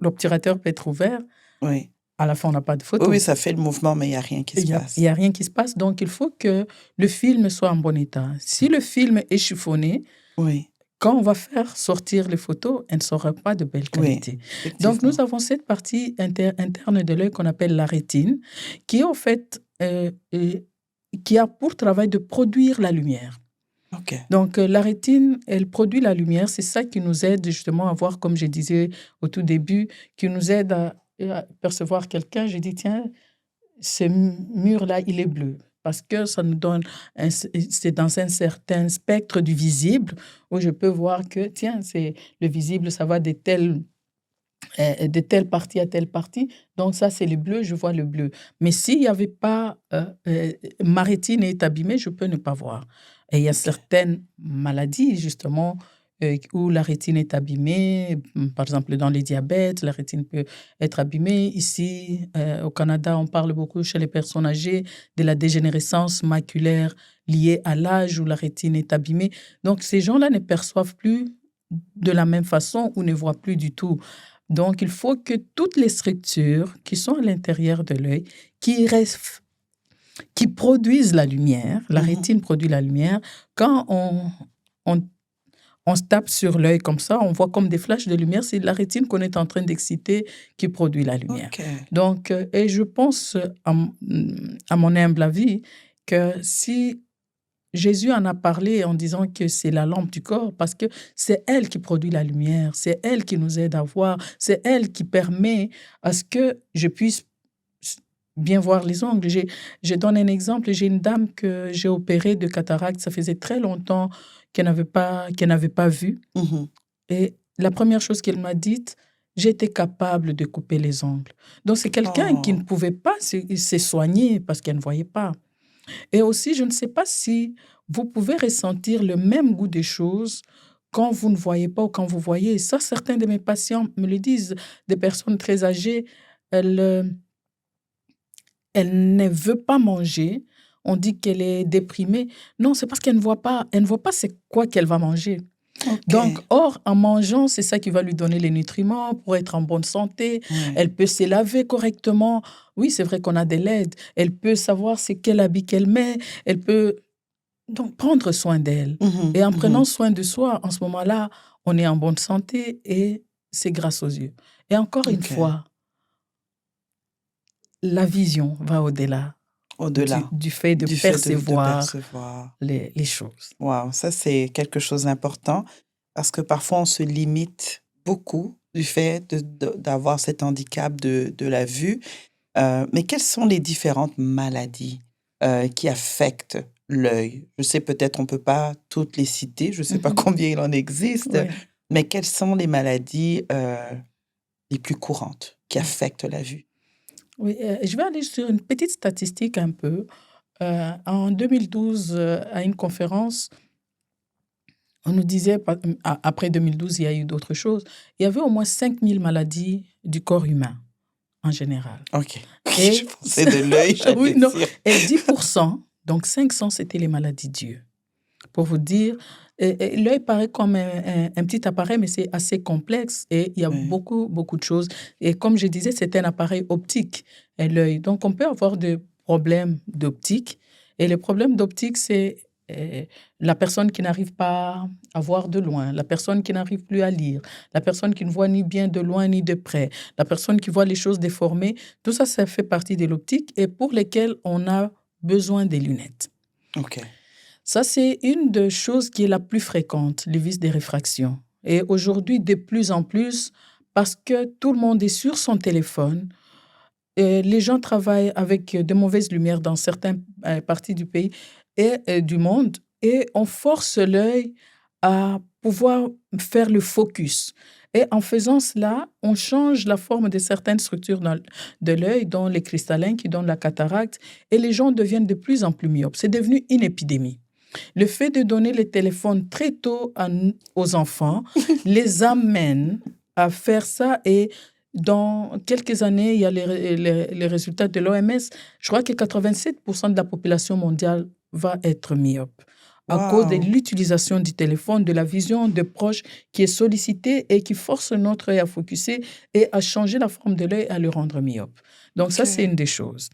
B: l'obturateur peut être ouvert.
A: Oui.
B: À la fin, on n'a pas de photo.
A: Oui, ça fait le mouvement, mais il n'y a rien qui se passe.
B: Il n'y a rien qui se passe, donc il faut que le film soit en bon état. Si le film est chiffonné, quand on va faire sortir les photos, elles ne seront pas de belle
A: Oui,
B: qualité. Donc,
A: effectivement.
B: nous avons cette partie interne de l'œil qu'on appelle la rétine, qui est en fait, qui a pour travail de produire la lumière.
A: OK.
B: Donc, la rétine, elle produit la lumière. C'est ça qui nous aide justement à voir, comme je disais au tout début, qui nous aide à percevoir quelqu'un. Je dis, tiens, ce mur-là, il est bleu. Parce que ça nous donne, c'est dans un certain spectre du visible où je peux voir que, tiens, c'est le visible, ça va de telle partie à telle partie. Donc ça, c'est le bleu, je vois le bleu. Mais s'il n'y avait pas, ma rétine est abîmée, je peux ne pas voir. Et il y a
A: OK.
B: certaines maladies, justement, où la rétine est abîmée. Par exemple, dans les diabètes, la rétine peut être abîmée. Ici, au Canada, on parle beaucoup chez les personnes âgées de la dégénérescence maculaire liée à l'âge où la rétine est abîmée. Donc, ces gens-là ne perçoivent plus de la même façon ou ne voient plus du tout. Donc, il faut que toutes les structures qui sont à l'intérieur de l'œil, qui produisent la lumière, la rétine produit la lumière, quand on, on se tape sur l'œil comme ça, on voit comme des flashs de lumière, c'est la rétine qu'on est en train d'exciter qui produit la lumière.
A: OK.
B: Donc, et je pense, à mon humble avis, que si Jésus en a parlé en disant que c'est la lampe du corps parce que c'est elle qui produit la lumière, c'est elle qui nous aide à voir, c'est elle qui permet à ce que je puisse bien voir les ongles. Je donne un exemple, j'ai une dame que j'ai opérée de cataracte, ça faisait très longtemps qu'elle n'avait pas vu.
A: Mmh.
B: Et la première chose qu'elle m'a dite, j'étais capable de couper les ongles. Donc c'est quelqu'un qui ne
A: Oh!
B: pouvait pas se soigner parce qu'elle ne voyait pas. Et aussi, je ne sais pas si vous pouvez ressentir le même goût des choses quand vous ne voyez pas ou quand vous voyez. Ça, certains de mes patients me le disent, des personnes très âgées, elles, euh, elle ne veut pas manger. On dit qu'elle est déprimée. Non, c'est parce qu'elle ne voit pas. Elle ne voit pas c'est quoi qu'elle va manger. Donc,
A: OK.
B: or, en mangeant, c'est ça qui va lui donner les nutriments pour être en bonne santé.
A: Ouais.
B: Elle peut se laver correctement. Oui, c'est vrai qu'on a des LED. Elle peut savoir c'est quel habit qu'elle met. Elle peut donc prendre soin d'elle. Et en prenant soin de soi, en ce moment-là, on est en bonne santé et c'est grâce aux yeux. Et encore une
A: OK.
B: fois, la vision va au-delà
A: Au-delà
B: du fait de
A: du fait de
B: percevoir
A: percevoir.
B: les choses.
A: Waouh, ça, c'est quelque chose d'important parce que parfois on se limite beaucoup du fait d'avoir cet handicap de la vue. Mais quelles sont les différentes maladies qui affectent l'œil? Je sais peut-être on ne peut pas toutes les citer, je ne sais pas
B: Mhm.
A: combien il en existe,
B: Ouais.
A: mais quelles sont les maladies les plus courantes qui affectent la vue?
B: Oui, je vais aller sur une petite statistique un peu. En 2012, à une conférence, on nous disait, après 2012, il y a eu d'autres choses, il y avait au moins 5000 maladies du corps humain en général.
A: OK. Je
B: Et,
A: pensais de l'œil,
B: oui,
A: j'allais
B: non,
A: dire.
B: et 10%, donc 500, c'était les maladies d'yeux. Pour vous dire, et l'œil paraît comme un petit appareil, mais c'est assez complexe et il y a
A: Oui.
B: beaucoup, beaucoup de choses. Et comme je disais, c'est un appareil optique, l'œil. Donc, on peut avoir des problèmes d'optique. Et le problème d'optique, c'est la personne qui n'arrive pas à voir de loin, la personne qui n'arrive plus à lire, la personne qui ne voit ni bien de loin ni de près, la personne qui voit les choses déformées. Tout ça, ça fait partie de l'optique et pour lesquelles on a besoin des lunettes.
A: OK.
B: Ça, c'est une des choses qui est la plus fréquente, les vices de réfraction. Et aujourd'hui, de plus en plus, parce que tout le monde est sur son téléphone, les gens travaillent avec de mauvaises lumières dans certaines parties du pays et du monde, et on force l'œil à pouvoir faire le focus. Et en faisant cela, on change la forme de certaines structures de l'œil, dont les cristallins qui donnent la cataracte, et les gens deviennent de plus en plus myopes. C'est devenu une épidémie. Le fait de donner les téléphones très tôt aux enfants les amène à faire ça et dans quelques années, il y a les résultats de l'OMS. Je crois que 87% de la population mondiale va être myope à cause de
A: Waouh!
B: l'utilisation du téléphone, de la vision de proches qui est sollicitée et qui force notre œil à focuser et à changer la forme de l'œil et à le rendre myope. Donc ça, c'est
A: OK.
B: une des choses.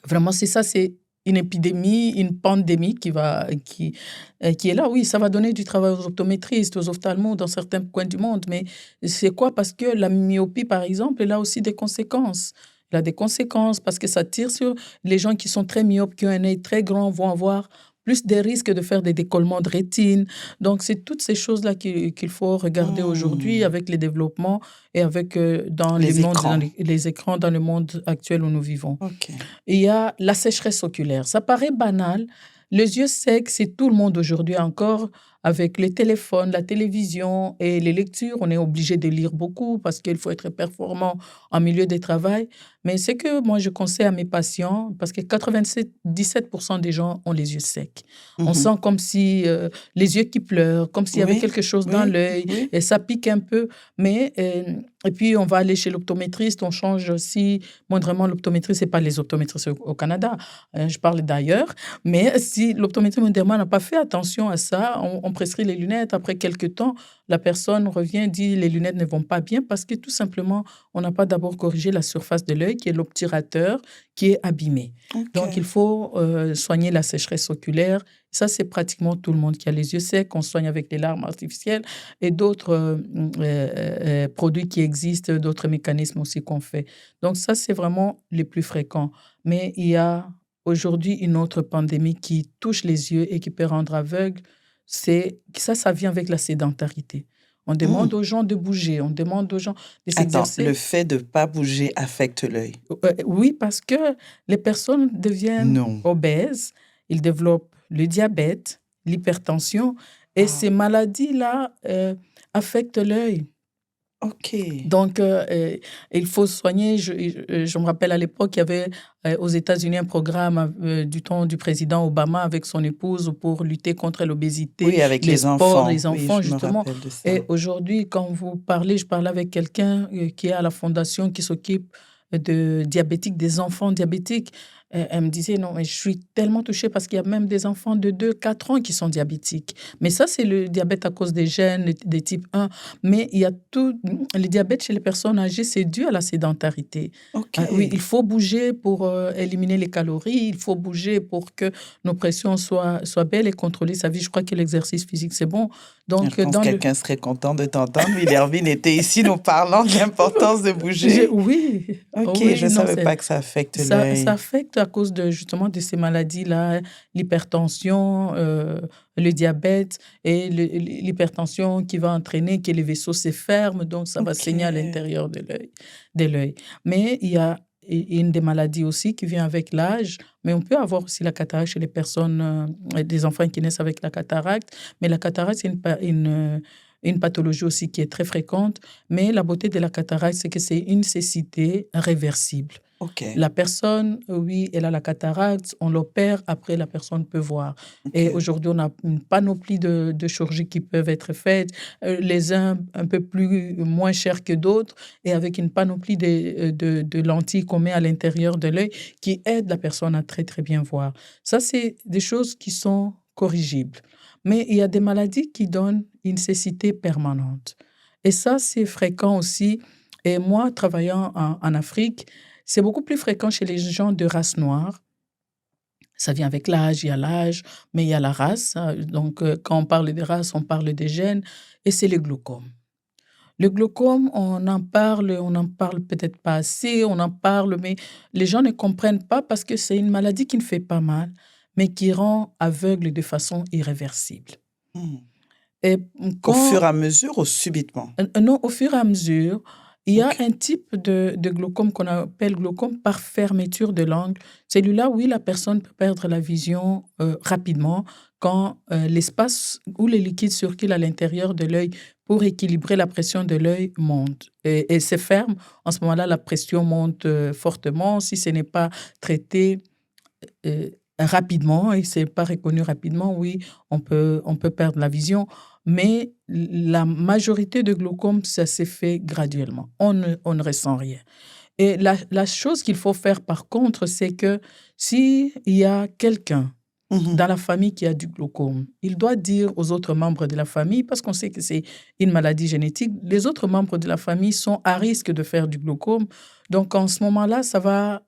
B: Vraiment, c'est ça, c'est une épidémie, une pandémie qui est là. Oui, ça va donner du travail aux optométristes, aux ophtalmos dans certains coins du monde. Mais c'est quoi? Parce que la myopie, par exemple, elle a aussi des conséquences. Elle a des conséquences parce que ça tire sur les gens qui sont très myopes, qui ont un œil très grand, vont avoir plus des risques de faire des décollements de rétine. Donc, c'est toutes ces choses-là qu'il faut regarder aujourd'hui
A: Hmm.
B: avec les développements et avec dans les
A: Les
B: mondes, dans
A: écrans.
B: les écrans, dans le monde actuel où nous vivons.
A: OK.
B: Il y a la sécheresse oculaire. Ça paraît banal. Les yeux secs, c'est tout le monde aujourd'hui encore. Avec les téléphones, la télévision et les lectures, on est obligé de lire beaucoup parce qu'il faut être performant en milieu de travail. Mais c'est que moi, je conseille à mes patients, parce que 97% des gens ont les yeux secs. On
A: Mhm.
B: sent comme si les yeux qui pleurent, comme s'il y avait
A: Oui,
B: quelque chose dans
A: oui,
B: l'œil,
A: oui.
B: et ça pique un peu. Mais, et puis, on va aller chez l'optométriste, on change aussi moindrement l'optométrie, c'est pas les optométristes au Canada, je parle d'ailleurs, mais si l'optométrie moderne n'a pas fait attention à ça, on prescrit les lunettes. Après quelques temps, la personne revient, dit les lunettes ne vont pas bien parce que tout simplement, on n'a pas d'abord corrigé la surface de l'œil, qui est l'obturateur, qui est abîmé. Donc, il
A: OK.
B: faut soigner la sécheresse oculaire. Ça, c'est pratiquement tout le monde qui a les yeux secs. On soigne avec des larmes artificielles et d'autres produits qui existent, d'autres mécanismes aussi qu'on fait. Donc ça, c'est vraiment les plus fréquents. Mais il y a aujourd'hui une autre pandémie qui touche les yeux et qui peut rendre aveugle. Ça vient avec la sédentarité. On
A: Hmm.
B: demande aux gens de bouger, on demande aux gens de
A: Attends, le
B: s'exercer.
A: fait de pas bouger affecte l'œil?
B: Oui, parce que les personnes deviennent
A: Non.
B: obèses, ils développent le diabète, l'hypertension, et
A: Ah,
B: ces maladies-là affectent l'œil.
A: OK.
B: Donc, il faut soigner. Je me rappelle à l'époque, il y avait aux États-Unis un programme du temps du président Obama avec son épouse pour lutter contre l'obésité,
A: Oui, avec
B: les
A: les
B: sports,
A: enfants.
B: les
A: Oui,
B: enfants,
A: je me
B: justement.
A: rappelle de ça.
B: Et aujourd'hui, quand vous parlez, je parlais avec quelqu'un qui est à la fondation qui s'occupe de diabétiques, des enfants diabétiques. Elle me disait, non, mais je suis tellement touchée parce qu'il y a même des enfants de 2, 4 ans qui sont diabétiques. Mais ça, c'est le diabète à cause des gènes, des type 1. Mais il y a tout, le diabète chez les personnes âgées, c'est dû à la sédentarité. Oui, il
A: OK.
B: faut bouger pour éliminer les calories, il faut bouger pour que nos pressions soient belles et contrôler sa vie. Je crois que l'exercice physique, c'est bon.
A: Je
B: Donc,
A: pense que quelqu'un serait content de t'entendre. Willervin était ici nous parlant de l'importance de bouger.
B: Oui,
A: OK, je
B: oui,
A: ne
B: non,
A: savais pas que ça affecte
B: ça
A: l'œil.
B: affecte à cause de justement de ces maladies-là, l'hypertension, le diabète et l'hypertension qui va entraîner que les vaisseaux se ferment, donc ça va saigner à
A: OK.
B: l'intérieur de l'œil. Mais il y a une des maladies aussi qui vient avec l'âge, mais on peut avoir aussi la cataracte chez les personnes, des enfants qui naissent avec la cataracte, mais la cataracte, c'est une pathologie aussi qui est très fréquente, mais la beauté de la cataracte, c'est que c'est une cécité réversible.
A: OK.
B: La personne, oui, elle a la cataracte, on l'opère, après la personne peut voir. Et
A: OK.
B: aujourd'hui, on a une panoplie de chirurgies qui peuvent être faites, les uns un peu moins chers que d'autres, et avec une panoplie de lentilles qu'on met à l'intérieur de l'œil qui aident la personne à très, très bien voir. Ça, c'est des choses qui sont corrigibles. Mais il y a des maladies qui donnent une cécité permanente. Et ça, c'est fréquent aussi. Et moi, travaillant en Afrique, c'est beaucoup plus fréquent chez les gens de race noire. Ça vient avec l'âge, il y a l'âge, mais il y a la race. Donc, quand on parle de race, on parle des gènes, et c'est le glaucome. Le glaucome, on n'en parle peut-être pas assez, on en parle, mais les gens ne comprennent pas parce que c'est une maladie qui ne fait pas mal, mais qui rend aveugle de façon irréversible.
A: Mmh.
B: Et
A: Au fur et
B: quand
A: à mesure ou subitement?
B: Non, au fur et à mesure, il y a
A: OK.
B: un type de glaucome qu'on appelle glaucome par fermeture de l'angle. Celui-là, oui, la personne peut perdre la vision rapidement quand l'espace où les liquides circulent à l'intérieur de l'œil pour équilibrer la pression de l'œil monte et se ferme. En ce moment-là, la pression monte fortement. Si ce n'est pas traité rapidement et c'est pas reconnu rapidement, oui, on peut perdre la vision, mais la majorité de glaucome, ça s'est fait graduellement. On ne ressent rien. Et la chose qu'il faut faire par contre, c'est que s'il y a quelqu'un
A: Mmh.
B: dans la famille qui a du glaucome, il doit dire aux autres membres de la famille, parce qu'on sait que c'est une maladie génétique, les autres membres de la famille sont à risque de faire du glaucome. Donc en ce moment-là, ça va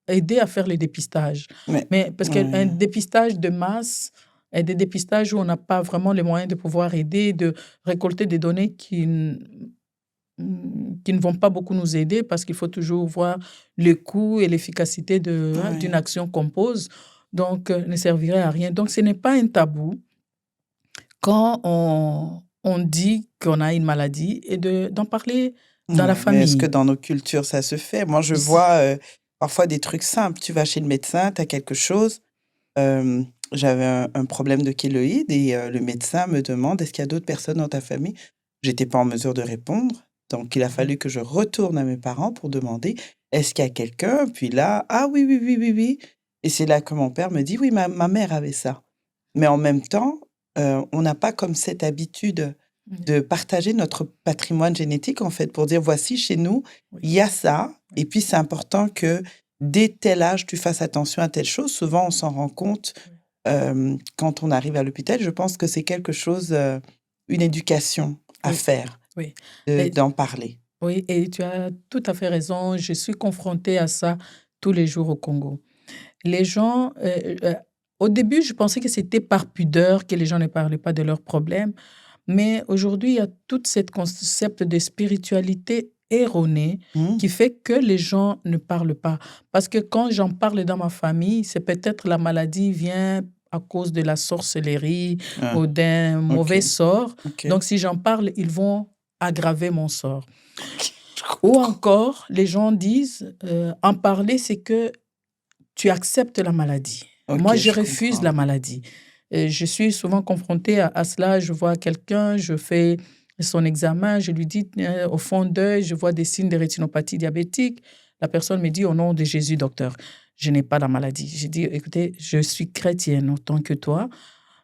B: aider à faire les dépistages. Mais parce qu'un dépistage de masse et des dépistages où on n'a pas vraiment les moyens de pouvoir aider, de récolter des données qui ne vont pas beaucoup nous aider parce qu'il faut toujours voir le coût et l'efficacité d'une action qu'on pose. Donc, ne servirait à rien. Donc, ce n'est pas un tabou quand on dit qu'on a une maladie et d'en parler dans la famille.
A: Mais est-ce que dans nos cultures, ça se fait? Moi, je vois parfois des trucs simples. Tu vas chez le médecin, tu as quelque chose. J'avais un problème de kéloïde et le médecin me demande, est-ce qu'il y a d'autres personnes dans ta famille? J'étais pas en mesure de répondre. Donc, il a fallu que je retourne à mes parents pour demander, est-ce qu'il y a quelqu'un? Puis là, ah oui, oui, oui, oui, oui. Et c'est là que mon père me dit, oui, ma mère avait ça. Mais en même temps, on n'a pas comme cette habitude de partager notre patrimoine génétique, en fait, pour dire, voici, chez nous, il y a ça. Et puis, c'est important que dès tel âge, tu fasses attention à telle chose. Souvent, on s'en rend compte quand on arrive à l'hôpital. Je pense que c'est quelque chose, une éducation à faire, d'en parler.
B: Oui, et tu as tout à fait raison. Je suis confrontée à ça tous les jours au Congo. Les gens, au début, je pensais que c'était par pudeur que les gens ne parlaient pas de leurs problèmes. Mais aujourd'hui, il y a tout ce concept de spiritualité erronée qui fait que les gens ne parlent pas. Parce que quand j'en parle dans ma famille, c'est peut-être la maladie vient à cause de la sorcellerie ou d'un mauvais sort. Donc, si j'en parle, ils vont aggraver mon sort. Ou encore, les gens disent, en parler, c'est que tu acceptes la maladie. Moi, je refuse la maladie. Je suis souvent confrontée à cela. Je vois quelqu'un, je fais son examen, je lui dis, au fond d'œil, je vois des signes de rétinopathie diabétique. La personne me dit, au nom de Jésus, docteur, je n'ai pas la maladie. Je dis, écoutez, je suis chrétienne autant que toi.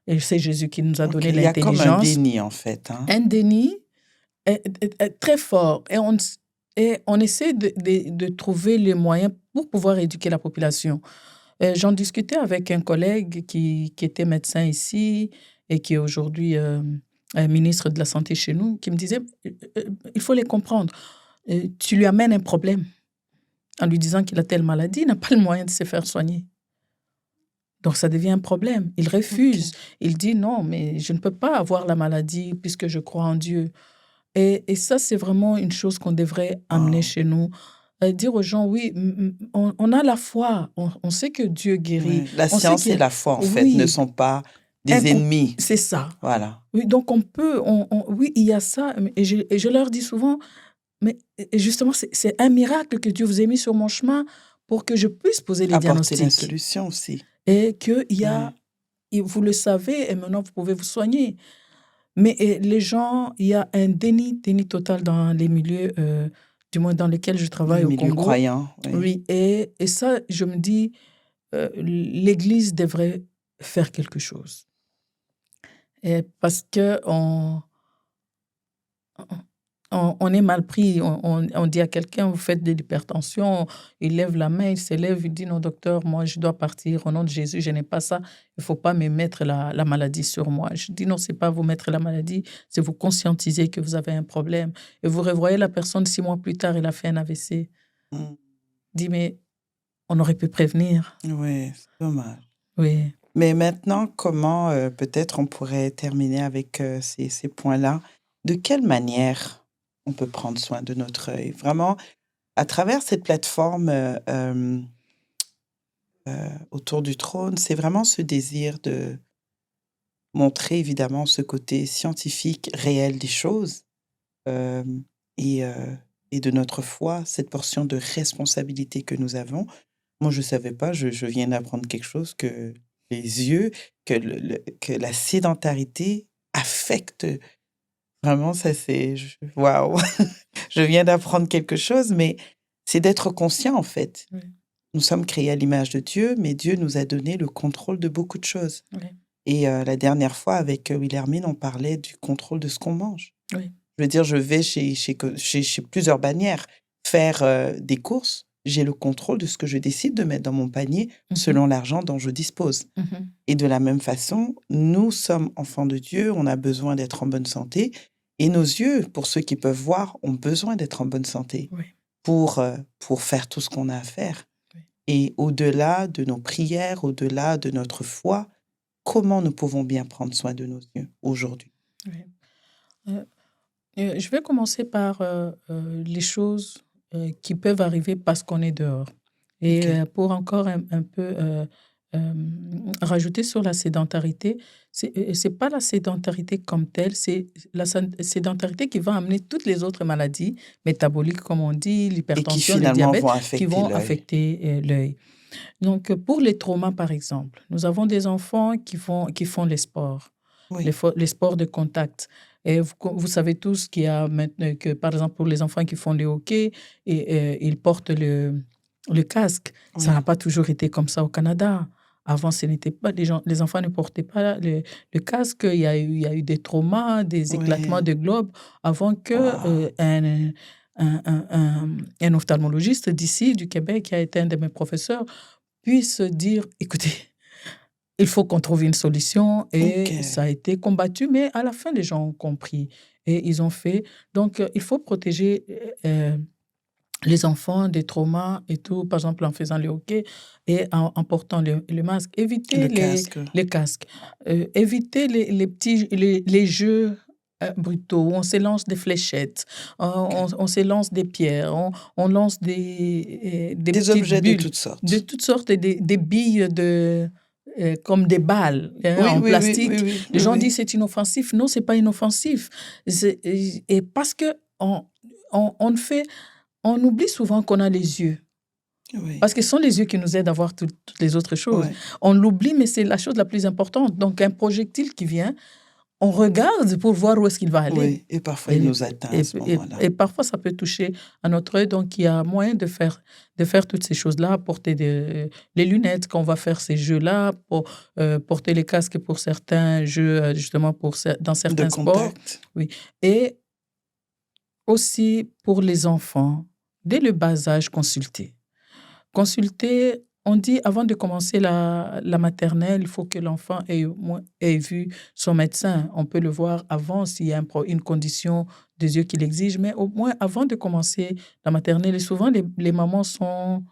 B: Et c'est Jésus qui nous a donné l'intelligence.
A: Il y a comme un déni, en fait.
B: Un déni est très fort. Et on essaie de trouver les moyens pour pouvoir éduquer la population. J'en discutais avec un collègue qui était médecin ici et qui est aujourd'hui ministre de la Santé chez nous, qui me disait, il faut les comprendre. Tu lui amènes un problème en lui disant qu'il a telle maladie, il n'a pas le moyen de se faire soigner. Donc, ça devient un problème. Il refuse. Il dit, non, mais je ne peux pas avoir la maladie puisque je crois en Dieu. Et ça, c'est vraiment une chose qu'on devrait amener chez nous. Dire aux gens, oui, on a la foi, on sait que Dieu guérit.
A: La science et la foi, en fait, ne sont pas des ennemis.
B: C'est ça.
A: Voilà.
B: Oui, donc on peut, oui, il y a ça. Et je leur dis souvent, mais justement, c'est un miracle que Dieu vous ait mis sur mon chemin pour que je puisse poser les diagnostics.
A: Apporter la solution aussi.
B: Et qu'il y a, vous le savez, et maintenant vous pouvez vous soigner. Mais les gens, il y a un déni total dans les milieux, du moins dans lesquels je travaille au Congo. Les milieux
A: croyants.
B: Oui, et ça, je me dis, l'Église devrait faire quelque chose. Et parce qu'on est mal pris. On dit à quelqu'un, vous faites de l'hypertension, il lève la main, il s'élève, il dit, non docteur, moi je dois partir, au nom de Jésus, je n'ai pas ça, il ne faut pas me mettre la maladie sur moi. Je dis, non, ce n'est pas vous mettre la maladie, c'est vous conscientiser que vous avez un problème. Et vous revoyez la personne 6 mois plus tard, elle a fait un AVC. Dit, mais on aurait pu prévenir.
A: Oui, c'est dommage.
B: Oui.
A: Mais maintenant, comment peut-être on pourrait terminer avec ces points-là? De quelle manière on peut prendre soin de notre œil? Vraiment, à travers cette plateforme autour du trône, c'est vraiment ce désir de montrer évidemment ce côté scientifique réel des choses et de notre foi, cette portion de responsabilité que nous avons. Moi, je ne savais pas, je viens d'apprendre quelque chose, que les yeux, que la sédentarité affecte. Vraiment, ça c'est... Waouh! Je viens d'apprendre quelque chose, mais c'est d'être conscient, en fait.
B: Oui.
A: Nous sommes créés à l'image de Dieu, mais Dieu nous a donné le contrôle de beaucoup de choses.
B: Oui.
A: Et la dernière fois, avec Wilhelmine, on parlait du contrôle de ce qu'on mange.
B: Oui.
A: Je veux dire, je vais chez plusieurs bannières faire des courses. J'ai le contrôle de ce que je décide de mettre dans mon panier selon l'argent dont je dispose. Et de la même façon, nous sommes enfants de Dieu, on a besoin d'être en bonne santé. Et nos yeux, pour ceux qui peuvent voir, ont besoin d'être en bonne santé pour faire tout ce qu'on a à faire.
B: Oui.
A: Et au-delà de nos prières, au-delà de notre foi, comment nous pouvons bien prendre soin de nos yeux aujourd'hui?
B: Oui. Euh, je vais commencer par les choses qui peuvent arriver parce qu'on est dehors. Et
A: OK.
B: pour encore un peu euh, rajouter sur la sédentarité, c'est pas la sédentarité comme telle, c'est la sédentarité qui va amener toutes les autres maladies métaboliques, comme on dit,
A: Et qui
B: l'hypertension, le
A: finalement
B: diabète,
A: vont
B: qui
A: affecter
B: vont
A: l'œil.
B: affecter l'œil. Donc, pour les traumas, par exemple, nous avons des enfants qui font les sports,
A: Oui,
B: les sports de contact. Et vous savez tous qu'il y a maintenant que, par exemple, pour les enfants qui font le hockey, ils portent le casque. Ça n'a
A: oui,
B: pas toujours été comme ça au Canada. Avant, ce n'était pas, les enfants ne portaient pas le casque. Il y a eu des traumas, des éclatements
A: oui.
B: de globes avant que
A: Waouh!
B: un ophtalmologiste d'ici, du Québec, qui a été un de mes professeurs, puisse dire, écoutez, il faut qu'on trouve une solution et
A: OK.
B: ça a été combattu, mais à la fin, les gens ont compris et ils ont fait. Donc, il faut protéger les enfants des traumas et tout, par exemple en faisant le hockey et en portant le masque. Éviter
A: Le casque.
B: les casques, éviter les petits, les jeux brutaux où on s'élance des fléchettes,
A: OK.
B: on s'élance des pierres, on lance des
A: Des
B: petites
A: objets de
B: bulles,
A: toutes
B: de
A: sortes.
B: toutes sortes, et des billes comme des balles
A: Oui,
B: en
A: oui, oui, oui,
B: plastique.
A: oui,
B: Les
A: oui,
B: gens
A: oui.
B: disent c'est inoffensif. Non, c'est pas inoffensif. Et parce que on ne fait on oublie souvent qu'on a les yeux,
A: Oui,
B: parce que ce sont les yeux qui nous aident à voir toutes les autres choses.
A: ouais,
B: On l'oublie, mais c'est la chose la plus importante. Donc, un projectile qui vient, on regarde pour voir où est-ce qu'il va aller.
A: oui, et parfois il
B: Et,
A: nous atteint à ce moment-là.
B: et parfois, ça peut toucher à notre œil. Donc, il y a moyen de faire toutes ces choses-là, porter les lunettes quand on va faire ces jeux-là, pour, porter les casques pour certains jeux, justement, dans
A: De
B: certains sports.
A: contact.
B: Oui. Et aussi pour les enfants, dès le bas âge, consulter. Consulter, on dit avant de commencer la maternelle, il faut que l'enfant ait, ait vu son médecin. On peut le voir avant s'il y a une condition des yeux qui l'exige, mais au moins avant de commencer la maternelle. Et souvent, les mamans sont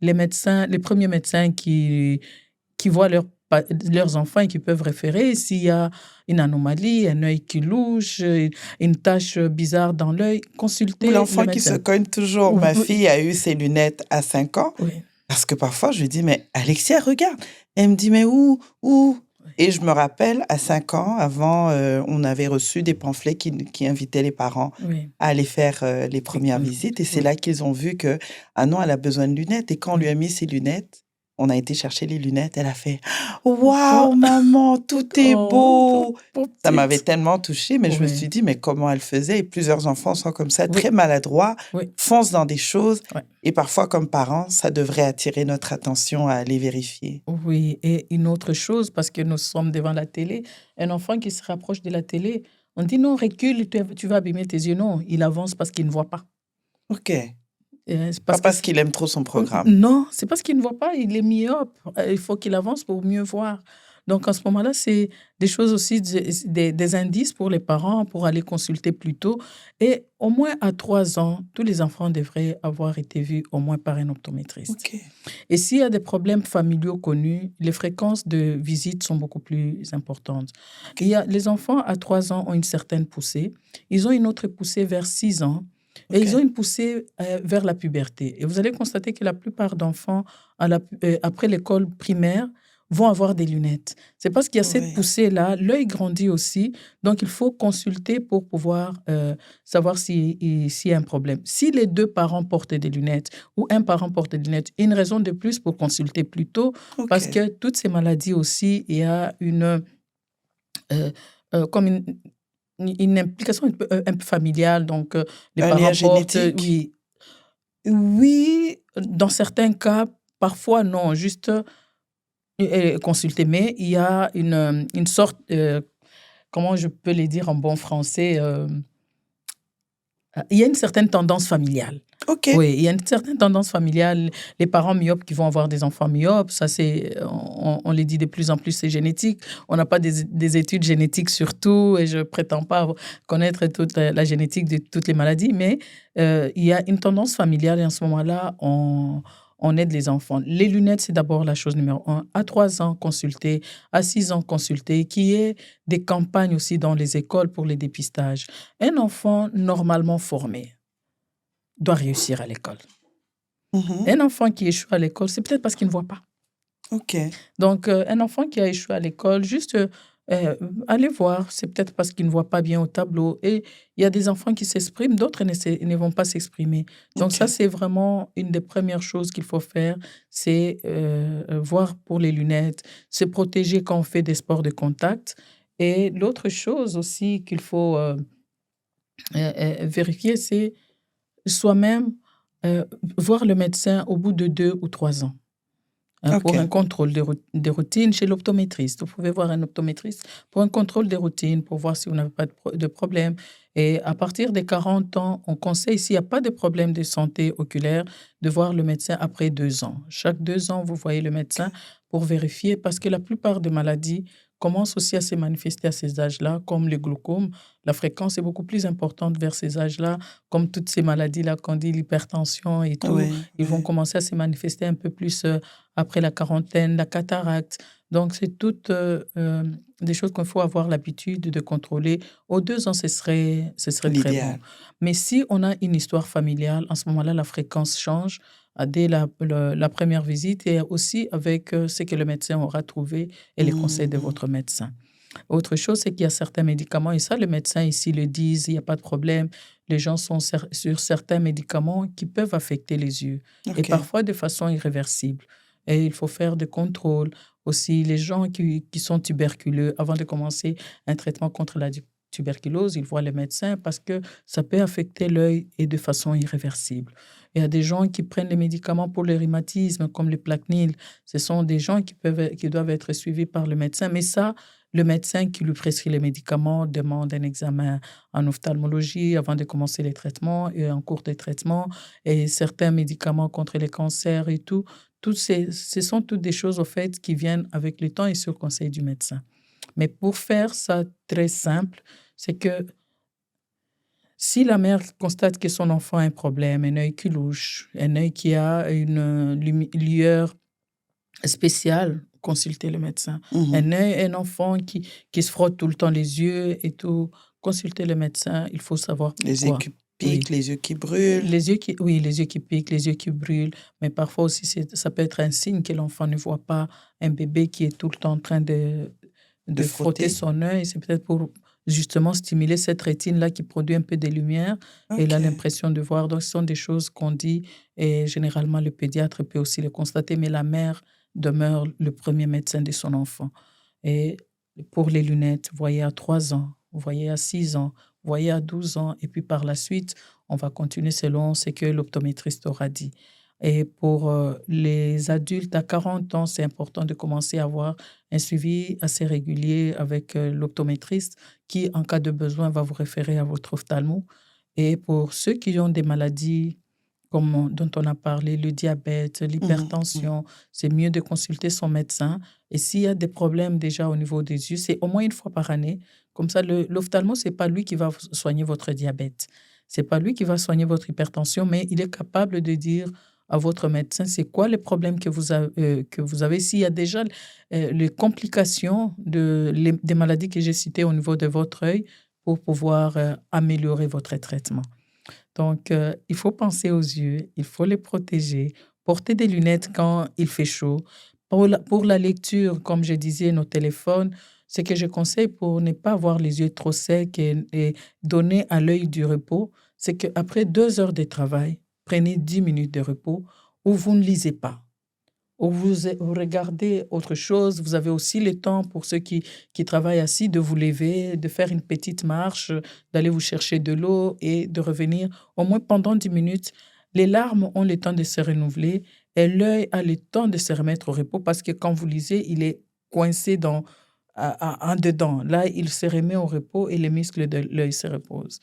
B: les médecins, les premiers médecins qui voient leurs enfants et qui peuvent référer s'il y a une anomalie, un œil qui louche, une tache bizarre dans l'œil,
A: Ou
B: consulter le
A: l'enfant qui se
B: médecin.
A: cogne toujours.
B: Oui,
A: Ma fille a eu ses lunettes à 5 ans
B: oui,
A: parce que parfois je lui dis: «Mais Alexia, regarde». Elle me dit: «Mais où? Où?» Et je me rappelle à 5 ans, avant, on avait reçu des pamphlets qui invitaient les parents
B: oui,
A: à aller faire, les premières visites et c'est
B: oui,
A: là qu'ils ont vu que: «Ah non, elle a besoin de lunettes» et quand on lui
B: oui.
A: a mis ses lunettes, on a été chercher les lunettes, elle a fait:
B: Oh,
A: «Waouh maman, tout est
B: oh, trop,
A: beau!»
B: trop
A: Ça m'avait
B: petite.
A: tellement touchée, mais je me
B: Oui,
A: suis dit: «Mais comment elle faisait?» Et plusieurs enfants sont comme ça, très
B: oui,
A: maladroits,
B: oui,
A: foncent dans des choses
B: ouais.
A: et parfois comme parents, ça devrait attirer notre attention à aller vérifier.
B: Oui, et une autre chose, parce que nous sommes devant la télé, un enfant qui se rapproche de la télé, on dit non, recule, tu vas abîmer tes yeux. Non, il avance parce qu'il ne voit pas.
A: OK,
B: C'est
A: pas
B: parce que
A: parce qu'il aime trop son programme.
B: non, c'est parce qu'il ne voit pas, il est myope. Il faut qu'il avance pour mieux voir. Donc, en ce moment-là, c'est des choses aussi, des indices pour les parents pour aller consulter plus tôt. Et au moins à 3 ans, tous les enfants devraient avoir été vus au moins par un optométriste.
A: OK,
B: Et s'il y a des problèmes familiaux connus, les fréquences de visite sont beaucoup plus importantes.
A: OK,
B: Les enfants à 3 ans ont une certaine poussée. Ils ont une autre poussée vers 6 ans. Et ils ont
A: OK.
B: une poussée vers la puberté. Et vous allez constater que la plupart d'enfants, après l'école primaire, vont avoir des lunettes. C'est parce qu'il y a cette
A: Oui,
B: poussée-là, l'œil grandit aussi, donc il faut consulter pour pouvoir savoir s'il y a un problème. Si les deux parents portent des lunettes ou un parent porte des lunettes, une raison de plus pour consulter plus tôt, parce
A: OK.
B: que toutes ces maladies aussi, il y a euh, comme une implication un peu familiale. Donc, les
A: Un lien
B: parents portent,
A: génétique?
B: oui, oui, dans certains cas, parfois non, juste consulter. Mais il y a une sorte, comment je peux le dire en bon français, il y a une certaine tendance familiale.
A: OK.
B: Oui, il y a une certaine tendance familiale. Les parents myopes qui vont avoir des enfants myopes, ça c'est, on les dit de plus en plus, c'est génétique. On n'a pas des études génétiques sur tout et je prétends pas connaître toute la génétique de toutes les maladies, mais il y a une tendance familiale et en ce moment-là, on aide les enfants. Les lunettes, c'est d'abord la chose numéro un. À 3 ans, consulter. À 6 ans, consulter. Qu'il y ait des campagnes aussi dans les écoles pour les dépistages. Un enfant normalement formé doit réussir à l'école.
A: Mhm.
B: Un enfant qui échoue à l'école, c'est peut-être parce qu'il ne voit pas.
A: OK.
B: Donc, un enfant qui a échoué à l'école, juste aller voir, c'est peut-être parce qu'il ne voit pas bien au tableau. Et il y a des enfants qui s'expriment, d'autres ne vont pas s'exprimer. Donc, ça,
A: OK.
B: c'est vraiment une des premières choses qu'il faut faire, c'est voir pour les lunettes, se protéger quand on fait des sports de contact. Et l'autre chose aussi qu'il faut vérifier, c'est soi-même voir le médecin au bout de 2 ou 3 ans. Pour un
A: OK.
B: contrôle des routines chez l'optométriste. Vous pouvez voir un optométriste pour un contrôle des routines, pour voir si vous n'avez pas de problème. Et à partir des 40 ans, on conseille, s'il n'y a pas de problème de santé oculaire, de voir le médecin après 2 ans. Chaque 2 ans, vous voyez le médecin pour vérifier, parce que la plupart des maladies commencent aussi à se manifester à ces âges-là, comme le glaucome. La fréquence est beaucoup plus importante vers ces âges-là, comme toutes ces maladies-là qu'on dit, l'hypertension et tout.
A: Oui,
B: Ils vont
A: oui.
B: commencer à se manifester un peu plus après la quarantaine, la cataracte. Donc, c'est toutes des choses qu'il faut avoir l'habitude de contrôler. Aux 2 ans, ce serait très bon.
A: L'idéal.
B: Mais si on a une histoire familiale, en ce moment-là, la fréquence change dès la première visite et aussi avec ce que le médecin aura trouvé et les conseils de
A: Mhm.
B: votre médecin. Autre chose, c'est qu'il y a certains médicaments, et ça, les médecins ici le disent, il n'y a pas de problème. Les gens sont sur certains médicaments qui peuvent affecter les yeux, et
A: OK.
B: parfois de façon irréversible. Et il faut faire des contrôles. Aussi, les gens qui sont tuberculeux, avant de commencer un traitement contre la tuberculose, ils voient le médecin parce que ça peut affecter l'œil et de façon irréversible. Il y a des gens qui prennent les médicaments pour le rhumatisme, comme le Plaquenil. Ce sont des gens qui doivent être suivis par le médecin. Mais ça, le médecin qui lui prescrit les médicaments demande un examen en ophtalmologie avant de commencer les traitements et en cours de traitement. Et certains médicaments contre les cancers et tout, ce sont toutes des choses au fait qui viennent avec le temps et sur conseil du médecin. Mais pour faire ça très simple, c'est que si la mère constate que son enfant a un problème, un œil qui louche, un œil qui a une lueur spéciale, consultez le médecin.
A: Mhm.
B: Un enfant qui se frotte tout le temps les yeux et tout, consultez le médecin, il faut savoir
A: Les yeux
B: pourquoi.
A: qui
B: Oui.
A: piquent, les yeux qui brûlent.
B: Les yeux qui piquent, les yeux qui brûlent, mais parfois aussi ça peut être un signe que l'enfant ne voit pas. Un bébé qui est tout le temps en train
A: De
B: de frotter
A: frotter.
B: son œil, c'est peut-être pour justement stimuler cette rétine-là qui produit un peu de lumière et il a
A: OK.
B: l'impression de voir. Donc, ce sont des choses qu'on dit et généralement le pédiatre peut aussi le constater, mais la mère demeure le premier médecin de son enfant. Et pour les lunettes, vous voyez à 3 ans, vous voyez à 6 ans, vous voyez à 12 ans et puis par la suite, on va continuer selon ce que l'optométriste aura dit. Et pour les adultes à 40 ans, c'est important de commencer à avoir un suivi assez régulier avec l'optométriste qui, en cas de besoin, va vous référer à votre ophtalmo. Et pour ceux qui ont des maladies dont on a parlé, le diabète,
A: Mhm. Mhm.
B: l'hypertension, c'est mieux de consulter son médecin. Et s'il y a des problèmes déjà au niveau des yeux, c'est au moins une fois par année. Comme ça, l'ophtalmo, c'est pas lui qui va soigner votre diabète. C'est pas lui qui va soigner votre hypertension, mais il est capable de dire à votre médecin c'est quoi les problèmes que vous avez. S'il y a déjà les complications des maladies que j'ai citées au niveau de votre œil pour pouvoir améliorer votre traitement. Donc, il faut penser aux yeux, il faut les protéger, porter des lunettes quand il fait chaud. Pour la lecture, comme je disais, nos téléphones, ce que je conseille pour ne pas avoir les yeux trop secs et donner à l'œil du repos, c'est qu'après 2 heures de travail, prenez 10 minutes de repos où vous ne lisez pas. Ou vous regardez autre chose, vous avez aussi le temps pour ceux qui travaillent assis de vous lever, de faire une petite marche, d'aller vous chercher de l'eau et de revenir au moins pendant 10 minutes. Les larmes ont le temps de se renouveler et l'œil a le temps de se remettre au repos parce que quand vous lisez, il est coincé en dedans. Là, il se remet au repos et les muscles de l'œil se reposent.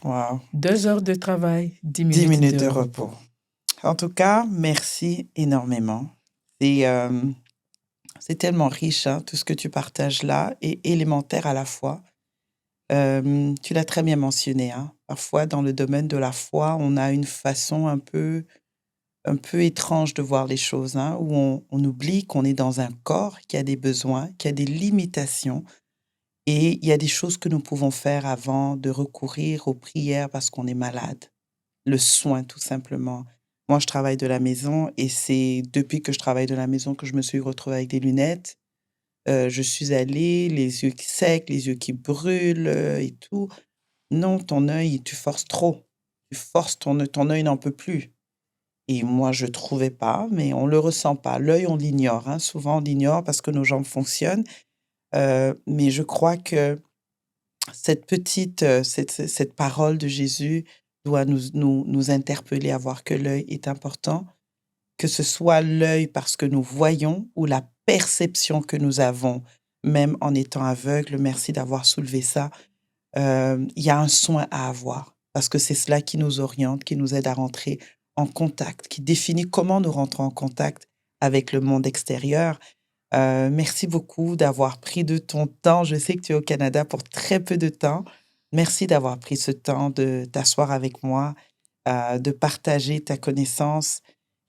A: Wow.
B: 2 heures de travail, 10
A: 10
B: minutes
A: minutes
B: de
A: de
B: repos.
A: repos. En tout cas, merci énormément. C'est c'est tellement riche, hein, tout ce que tu partages là, et élémentaire à la fois. Tu l'as très bien mentionné, hein. Parfois, dans le domaine de la foi, on a une façon un peu un peu étrange de voir les choses, hein, où on oublie qu'on est dans un corps qui a des besoins, qui a des limitations et il y a des choses que nous pouvons faire avant de recourir aux prières parce qu'on est malade. Le soin, tout simplement. Moi, je travaille de la maison et c'est depuis que je travaille de la maison que je me suis retrouvée avec des lunettes. Je suis allée, les yeux qui secs, les yeux qui brûlent, et tout. Non, ton œil, tu forces trop. Tu forces ton œil n'en peut plus. Et moi, je trouvais pas, mais on le ressent pas. L'œil, on l'ignore, hein. Souvent, on l'ignore parce que nos jambes fonctionnent. Mais je crois que cette parole de Jésus doit nous interpeller à voir que l'œil est important, que ce soit l'œil parce que nous voyons ou la perception que nous avons, même en étant aveugle. Merci d'avoir soulevé ça. Il y a un soin à avoir parce que c'est cela qui nous oriente, qui nous aide à rentrer en contact, qui définit comment nous rentrons en contact avec le monde extérieur. Merci beaucoup d'avoir pris de ton temps. Je sais que tu es au Canada pour très peu de temps. Merci d'avoir pris ce temps de t'asseoir avec moi, de partager ta connaissance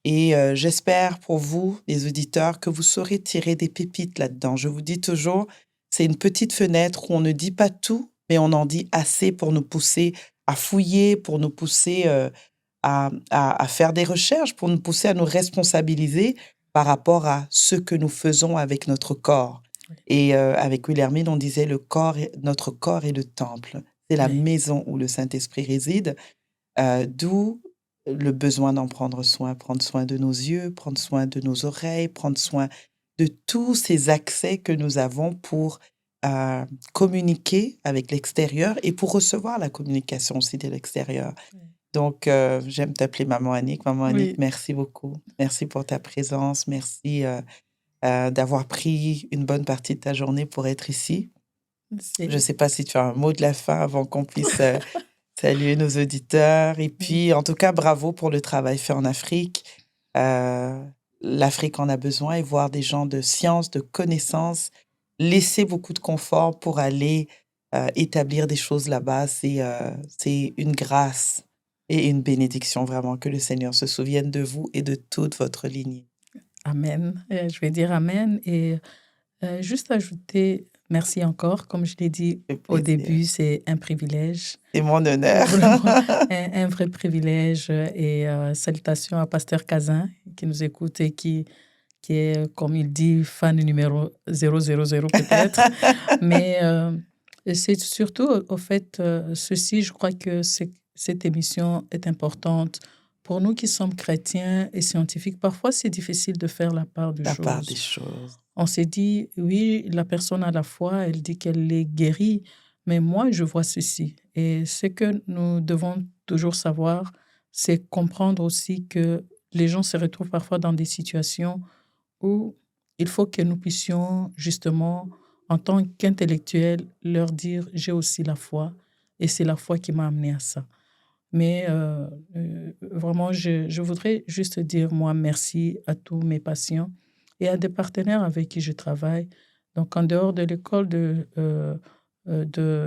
A: et j'espère pour vous, les auditeurs, que vous saurez tirer des pépites là-dedans. Je vous dis toujours, c'est une petite fenêtre où on ne dit pas tout, mais on en dit assez pour nous pousser à fouiller, pour nous pousser, à faire des recherches, pour nous pousser à nous responsabiliser par rapport à ce que nous faisons avec notre corps.
B: Oui.
A: Et avec Wilhelmine, on disait notre corps est le temple. C'est la
B: Oui.
A: maison où le Saint-Esprit réside, d'où le besoin d'en prendre soin de nos yeux, prendre soin de nos oreilles, prendre soin de tous ces accès que nous avons pour communiquer avec l'extérieur et pour recevoir la communication aussi de l'extérieur.
B: Oui.
A: Donc, j'aime t'appeler Maman Annick. Maman Annick,
B: Oui.
A: merci beaucoup. Merci pour ta présence. Merci d'avoir pris une bonne partie de ta journée pour être ici. Je ne
B: C'est...
A: sais pas si tu as un mot de la fin avant qu'on puisse saluer nos auditeurs. Et
B: Oui.
A: puis, en tout cas, bravo pour le travail fait en Afrique. L'Afrique en a besoin et voir des gens de science, de connaissances, laisser beaucoup de confort pour aller établir des choses là-bas, c'est une grâce et une bénédiction vraiment que le Seigneur se souvienne de vous et de toute votre lignée.
B: Amen. Je vais dire Amen et juste ajouter merci encore. Comme je l'ai dit
A: C'est
B: au
A: plaisir.
B: début, c'est un privilège.
A: C'est mon honneur.
B: Vraiment, un vrai privilège. Et salutations à Pasteur Cazin qui nous écoute et qui est, comme il dit, fan numéro 000 peut-être. Mais c'est surtout, au fait, ceci, je crois que cette émission est importante. Pour nous qui sommes chrétiens et scientifiques, parfois c'est difficile de faire la part des
A: La part des
B: choses.
A: choses.
B: On s'est dit, oui, la personne a la foi, elle dit qu'elle est guérie, mais moi, je vois ceci. Et ce que nous devons toujours savoir, c'est comprendre aussi que les gens se retrouvent parfois dans des situations où il faut que nous puissions justement, en tant qu'intellectuels, leur dire, j'ai aussi la foi, et c'est la foi qui m'a amené à ça. Mais vraiment, je voudrais juste dire, moi, merci à tous mes patients et à des partenaires avec qui je travaille. Donc, en dehors de l'école de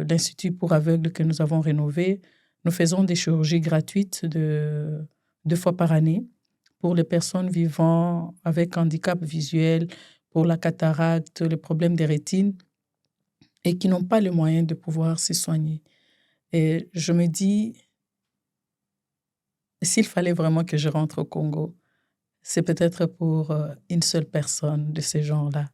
B: l'Institut pour aveugles que nous avons rénové, nous faisons des chirurgies gratuites 2 fois par année pour les personnes vivant avec handicap visuel, pour la cataracte, les problèmes des rétines et qui n'ont pas les moyens de pouvoir se soigner. Et je me dis, s'il fallait vraiment que je rentre au Congo, c'est peut-être pour une seule personne de ces gens-là.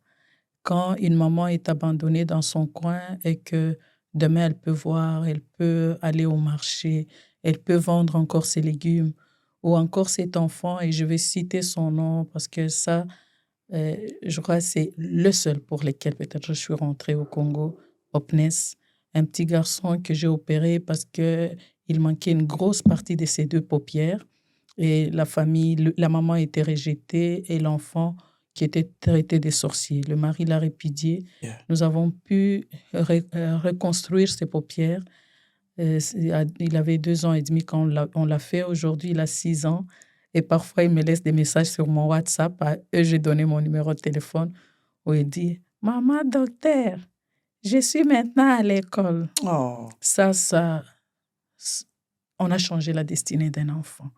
B: Quand une maman est abandonnée dans son coin et que demain elle peut voir, elle peut aller au marché, elle peut vendre encore ses légumes, ou encore cet enfant, et je vais citer son nom parce que ça, je crois que c'est le seul pour lequel peut-être je suis rentrée au Congo, Opnes, un petit garçon que j'ai opéré parce qu'il manquait une grosse partie de ses 2 paupières. Et la famille, la maman était rejetée et l'enfant qui était traité des sorciers. Le mari l'a répudié.
A: Yeah.
B: Nous avons pu reconstruire ses paupières. Il avait 2 ans et demi quand on l'a fait. Aujourd'hui, il a 6 ans. Et parfois, il me laisse des messages sur mon WhatsApp. À eux, j'ai donné mon numéro de téléphone où il dit « Maman, docteur, je suis maintenant à l'école. »
A: Oh,
B: Ça, on a changé la destinée d'un enfant.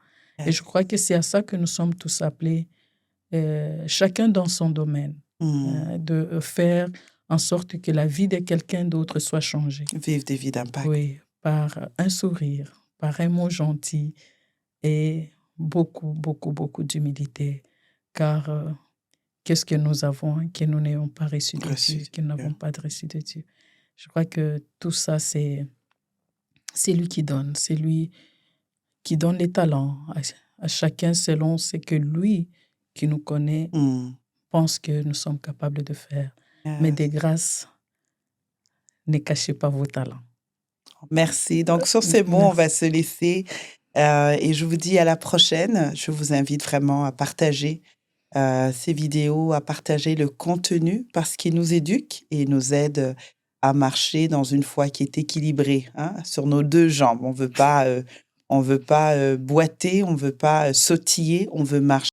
B: Et je crois que c'est à ça que nous sommes tous appelés, chacun dans son domaine, de faire en sorte que la vie de quelqu'un d'autre soit changée.
A: Vivre des vies d'impact.
B: Oui, par un sourire, par un mot gentil et beaucoup, beaucoup, beaucoup d'humilité. Car qu'est-ce que nous avons que nous n'ayons pas reçu de
A: Reçu
B: Dieu,
A: de
B: que nous
A: Dieu.
B: n'avons pas reçu de Dieu? Je crois que tout ça, c'est lui qui donne. C'est lui qui donne les talents à chacun selon ce que lui, qui nous connaît, pense que nous sommes capables de faire. Mais
A: Yes.
B: des grâces, ne cachez pas vos talents.
A: Merci. Donc, sur ces mots, on va se laisser. Et je vous dis à la prochaine. Je vous invite vraiment à partager ces vidéos, à partager le contenu parce qu'il nous éduque et nous aide à marcher dans une foi qui est équilibrée, hein, sur nos deux jambes. On veut pas boiter, on veut pas sautiller, on veut marcher.